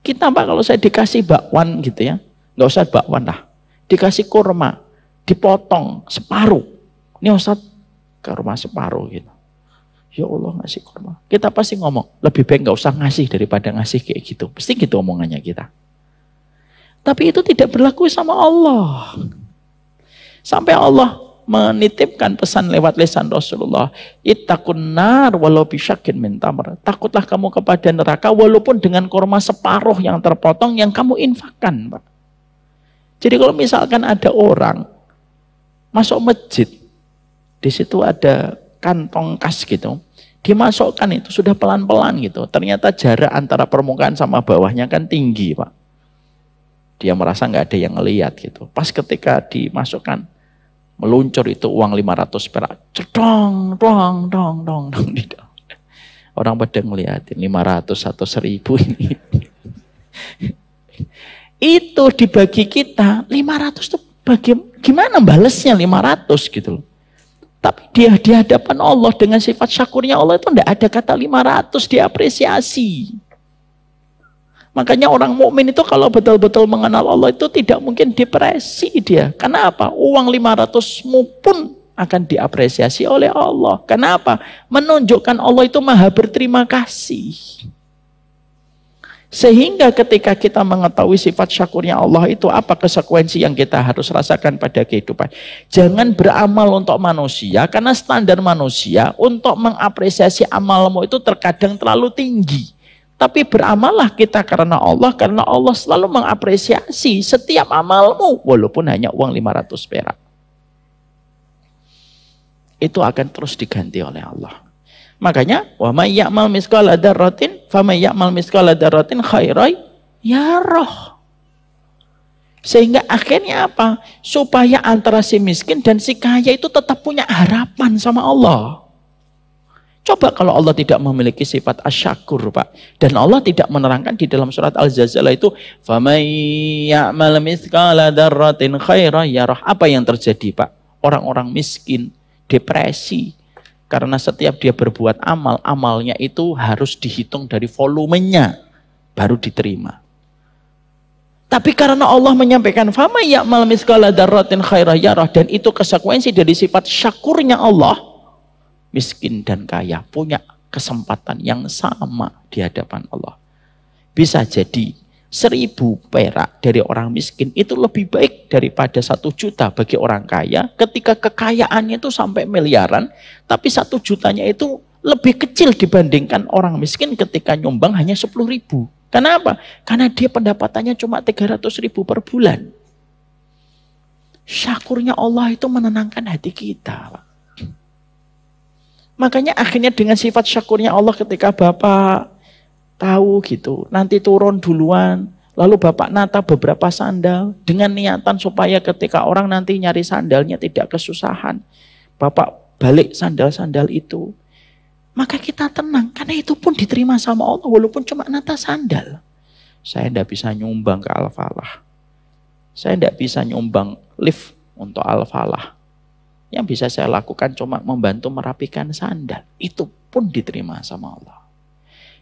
Kita Pak kalau saya dikasih bakwan gitu ya, nggak usah bakwan lah. Dikasih kurma, dipotong separuh. Ini Ustaz ke rumah separuh gitu. Ya Allah ngasih kurma. Kita pasti ngomong, lebih baik nggak usah ngasih daripada ngasih kayak gitu. Pasti gitu omongannya kita. Tapi itu tidak berlaku sama Allah. Sampai Allah menitipkan pesan lewat lisan Rasulullah. Ittaqun nar walau bisyakin min tamr. Takutlah kamu kepada neraka walaupun dengan kurma separuh yang terpotong yang kamu infakkan, Pak. Jadi kalau misalkan ada orang masuk masjid, di situ ada kantong kas gitu, dimasukkan itu sudah pelan-pelan gitu. Ternyata jarak antara permukaan sama bawahnya kan tinggi, Pak. Dia merasa nggak ada yang ngelihat gitu. Pas ketika dimasukkan, meluncur itu uang 500 perak. Cedong, dong. Orang pada ngeliatin 500 atau 1000 ini. Itu dibagi kita 500 tuh gimana balesnya 500 gitu loh. Tapi dia di hadapan Allah dengan sifat syakurnya Allah itu tidak ada kata 500 diapresiasi. Makanya orang mukmin itu kalau betul-betul mengenal Allah itu tidak mungkin depresi dia. Kenapa? Uang 500mu pun akan diapresiasi oleh Allah. Kenapa? Menunjukkan Allah itu maha berterima kasih. Sehingga ketika kita mengetahui sifat syakurnya Allah itu apa konsekuensi yang kita harus rasakan pada kehidupan. Jangan beramal untuk manusia karena standar manusia untuk mengapresiasi amalmu itu terkadang terlalu tinggi. Tapi beramallah kita karena Allah selalu mengapresiasi setiap amalmu walaupun hanya uang 500 perak. Itu akan terus diganti oleh Allah. Makanya wa may ya'mal mithqala dzarratin faman ya'mal mithqala dzarratin khairan yarah. Sehingga akhirnya apa? Supaya antara si miskin dan si kaya itu tetap punya harapan sama Allah. Coba kalau Allah tidak memiliki sifat asyakur, Pak. Dan Allah tidak menerangkan di dalam surat Al-Zalzalah itu faman ya'mal mithqala dzarratin khairan yarah. Apa yang terjadi, Pak? Orang-orang miskin, depresi. Karena setiap dia berbuat amal, amalnya itu harus dihitung dari volumenya, baru diterima. Tapi karena Allah menyampaikan, fama ya'mal mithqala dzarratin khairan yarah, dan itu konsekuensi dari sifat syakurnya Allah, miskin dan kaya punya kesempatan yang sama di hadapan Allah. Bisa jadi 1000 perak dari orang miskin itu lebih baik daripada 1 juta bagi orang kaya ketika kekayaannya itu sampai miliaran, tapi 1 jutanya itu lebih kecil dibandingkan orang miskin ketika nyumbang hanya 10.000. Kenapa? Karena dia pendapatannya cuma 300.000 per bulan. Syakurnya Allah itu menenangkan hati kita, Pak. Makanya akhirnya dengan sifat syakurnya Allah ketika Bapak tahu gitu, nanti turun duluan, lalu Bapak nata beberapa sandal dengan niatan supaya ketika orang nanti nyari sandalnya tidak kesusahan. Bapak balik sandal-sandal itu. Maka kita tenang, karena itu pun diterima sama Allah walaupun cuma nata sandal. Saya tidak bisa nyumbang ke Al-Falah. Saya tidak bisa nyumbang lift untuk Al-Falah. Yang bisa saya lakukan cuma membantu merapikan sandal. Itu pun diterima sama Allah.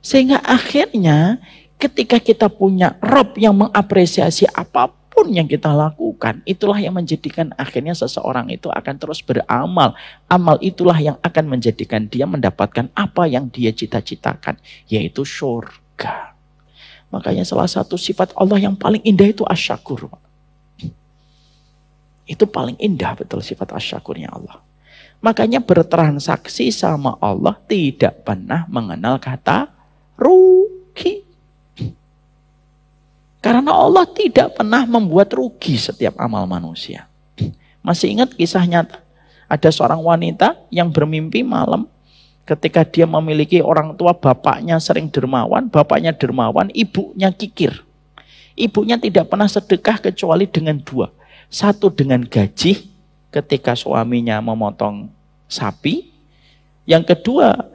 Sehingga akhirnya ketika kita punya Rabb yang mengapresiasi apapun yang kita lakukan, itulah yang menjadikan akhirnya seseorang itu akan terus beramal. Amal itulah yang akan menjadikan dia mendapatkan apa yang dia cita-citakan, yaitu surga. Makanya salah satu sifat Allah yang paling indah itu asyakur. Itu paling indah betul sifat asyakurnya Allah. Makanya bertransaksi sama Allah tidak pernah mengenal kata rugi. Karena Allah tidak pernah membuat rugi setiap amal manusia. Masih ingat kisah nyata? Ada seorang wanita yang bermimpi malam ketika dia memiliki orang tua, bapaknya sering dermawan, ibunya kikir. Ibunya tidak pernah sedekah kecuali dengan 2. Satu dengan gaji ketika suaminya memotong sapi. Yang kedua,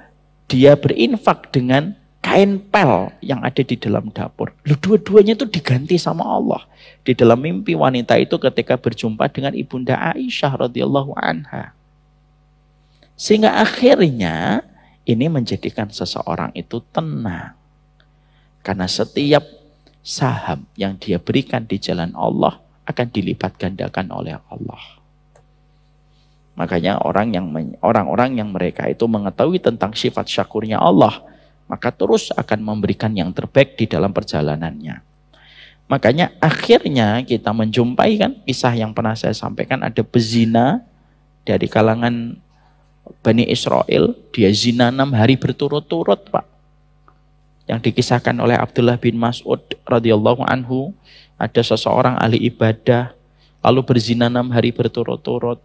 dia berinfak dengan kain pel yang ada di dalam dapur. Dua-duanya itu diganti sama Allah. Di dalam mimpi wanita itu ketika berjumpa dengan Ibunda Aisyah radhiyallahu anha. Sehingga akhirnya ini menjadikan seseorang itu tenang. Karena setiap saham yang dia berikan di jalan Allah akan dilipat gandakan oleh Allah. Makanya orang-orang yang mereka itu mengetahui tentang sifat syakurnya Allah, maka terus akan memberikan yang terbaik di dalam perjalanannya. Makanya akhirnya kita menjumpai kan kisah yang pernah saya sampaikan, ada pezina dari kalangan Bani Israel, dia zina 6 hari berturut-turut, Pak. Yang dikisahkan oleh Abdullah bin Mas'ud radhiyallahu anhu, ada seseorang ahli ibadah lalu berzina 6 hari berturut-turut.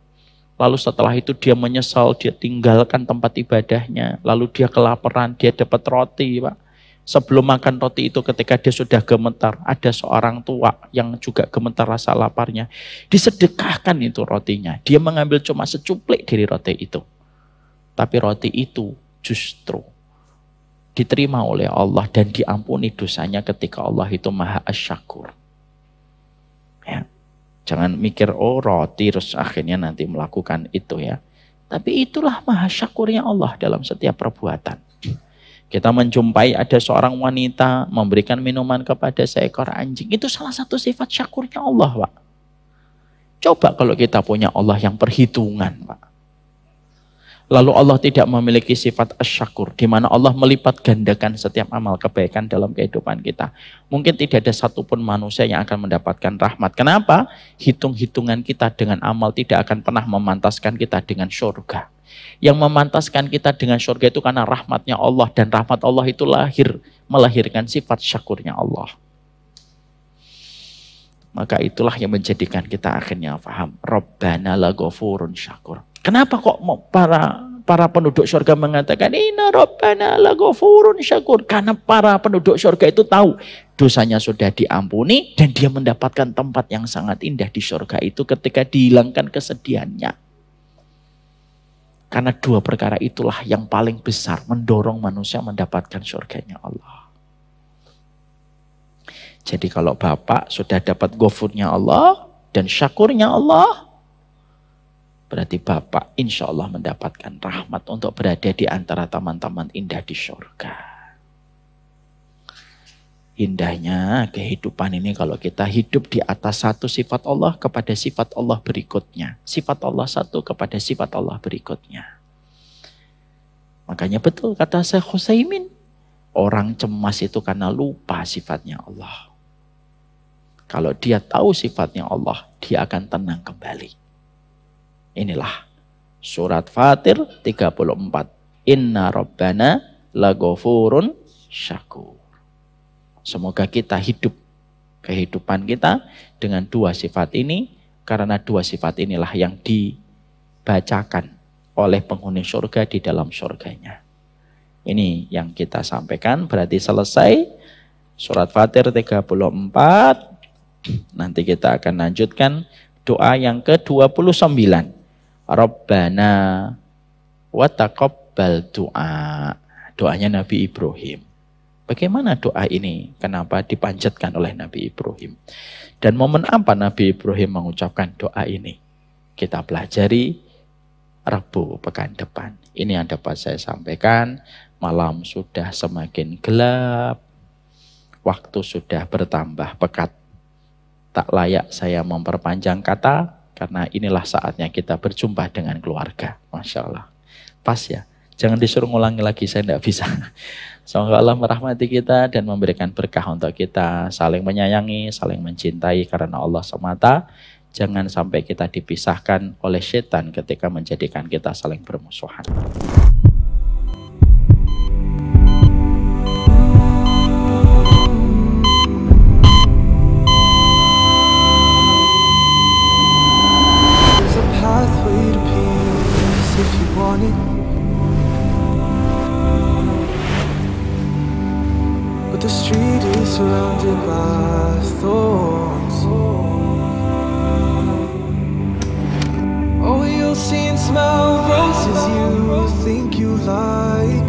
Lalu setelah itu dia menyesal, dia tinggalkan tempat ibadahnya. Lalu dia kelaparan, dia dapat roti, Pak. Sebelum makan roti itu ketika dia sudah gemetar, ada seorang tua yang juga gemetar rasa laparnya. Disedekahkan itu rotinya. Dia mengambil cuma secuplik dari roti itu. Tapi roti itu justru diterima oleh Allah dan diampuni dosanya ketika Allah itu Maha Asy-Syakur. Ya. Jangan mikir, oh roti terus akhirnya nanti melakukan itu ya. Tapi itulah Maha Syakurnya Allah dalam setiap perbuatan. Kita menjumpai ada seorang wanita memberikan minuman kepada seekor anjing. Itu salah satu sifat syakurnya Allah, Pak. Coba kalau kita punya Allah yang perhitungan, Pak. Lalu Allah tidak memiliki sifat asy-syakur, di mana Allah melipat gandakan setiap amal kebaikan dalam kehidupan kita. Mungkin tidak ada satupun manusia yang akan mendapatkan rahmat. Kenapa? Hitung-hitungan kita dengan amal tidak akan pernah memantaskan kita dengan surga. Yang memantaskan kita dengan surga itu karena rahmatnya Allah. Dan rahmat Allah itu melahirkan sifat syakurnya Allah. Maka itulah yang menjadikan kita akhirnya paham. Rabbana laghafurun syakur. Kenapa kok para penduduk surga mengatakan inna rabbana laghafurun syakur? Karena para penduduk surga itu tahu dosanya sudah diampuni dan dia mendapatkan tempat yang sangat indah di surga itu ketika dihilangkan kesedihannya. Karena 2 perkara itulah yang paling besar mendorong manusia mendapatkan surganya Allah. Jadi kalau Bapak sudah dapat ghafurnya Allah dan syakurnya Allah, berarti Bapak insya Allah mendapatkan rahmat untuk berada di antara taman-taman indah di surga. Indahnya kehidupan ini kalau kita hidup di atas satu sifat Allah kepada sifat Allah berikutnya. Sifat Allah satu kepada sifat Allah berikutnya. Makanya betul kata Syekh Utsaimin, orang cemas itu karena lupa sifatnya Allah. Kalau dia tahu sifatnya Allah, dia akan tenang kembali. Inilah surat Fatir 34. Inna rabbana laghafurun syakur. Semoga kita hidup kehidupan kita dengan 2 sifat ini. Karena 2 sifat inilah yang dibacakan oleh penghuni surga di dalam surganya. Ini yang kita sampaikan, berarti selesai surat Fatir 34. Nanti kita akan lanjutkan doa yang ke-29. Rabbana wa taqabbal du'a. Doanya Nabi Ibrahim. Bagaimana doa ini? Kenapa dipanjatkan oleh Nabi Ibrahim? Dan momen apa Nabi Ibrahim mengucapkan doa ini? Kita pelajari Rabu pekan depan. Ini yang dapat saya sampaikan. Malam sudah semakin gelap. Waktu sudah bertambah pekat. Tak layak saya memperpanjang kata, karena inilah saatnya kita berjumpa dengan keluarga. Masya Allah. Pas ya. Jangan disuruh ngulangi lagi, saya tidak bisa. Semoga Allah merahmati kita dan memberikan berkah untuk kita. Saling menyayangi, saling mencintai karena Allah semata. Jangan sampai kita dipisahkan oleh setan ketika menjadikan kita saling bermusuhan. But the street is surrounded by thorns. Oh, you'll see and smell roses you think you like,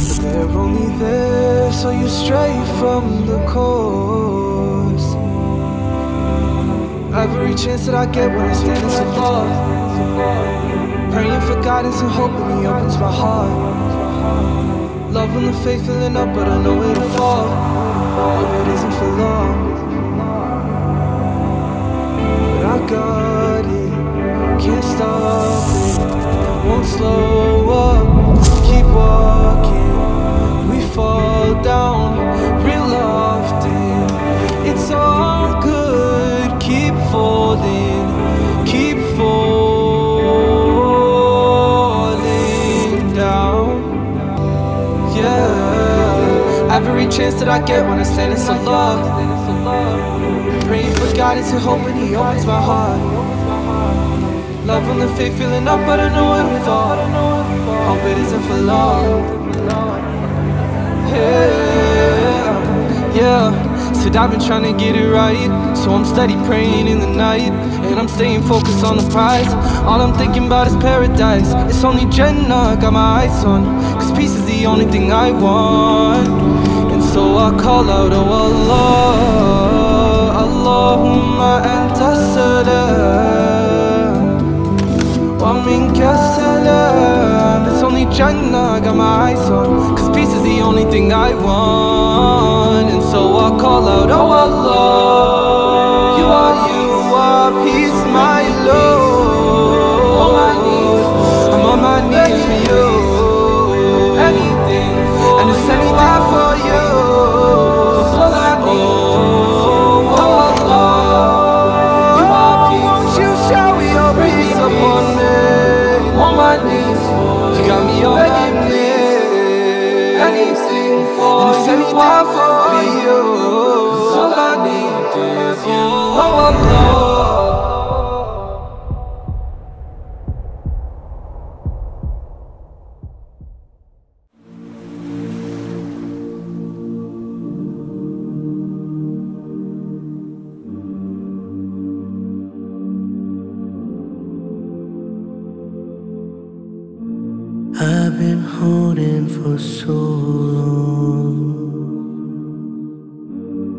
but they're only there so you stray from the course. Every chance that I get when I stand in some love, praying for guidance and hoping He opens my heart. Love and the faith filling up, but I know it'll fall. Hope it isn't for long. But I got it, can't stop it, won't slow up, keep walking. We fall down real often. It's all good, keep folding, keep falling down. Yeah, every chance that I get when I stand in some love, praying for guidance and hoping He opens my heart. Love on the fake, feeling up, but I know it'll fall. Hope it isn't for long. Yeah, said I've been trying to get it right, so I'm steady praying in the night, and I'm staying focused on the prize. All I'm thinking about is paradise. It's only Jannah, got my eyes on, cause peace is the only thing I want. And so I call out, oh Allah, Allahumma anta salam wa minka salam. It's only Jannah, got my eyes on, cause peace is the only thing I want. And so I call out, oh Allah, you are peace, my Lord. I'm on my knees for you, anything for you, and it's anything for you. That's all I need. Oh Allah, you are peace, won't you shower your peace upon me? On my knees for you, got me on my knees, anything for you, and it's anything for you. That's all I need is you. Oh Allah. I've been holding for so long,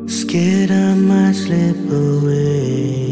scared I might slip away.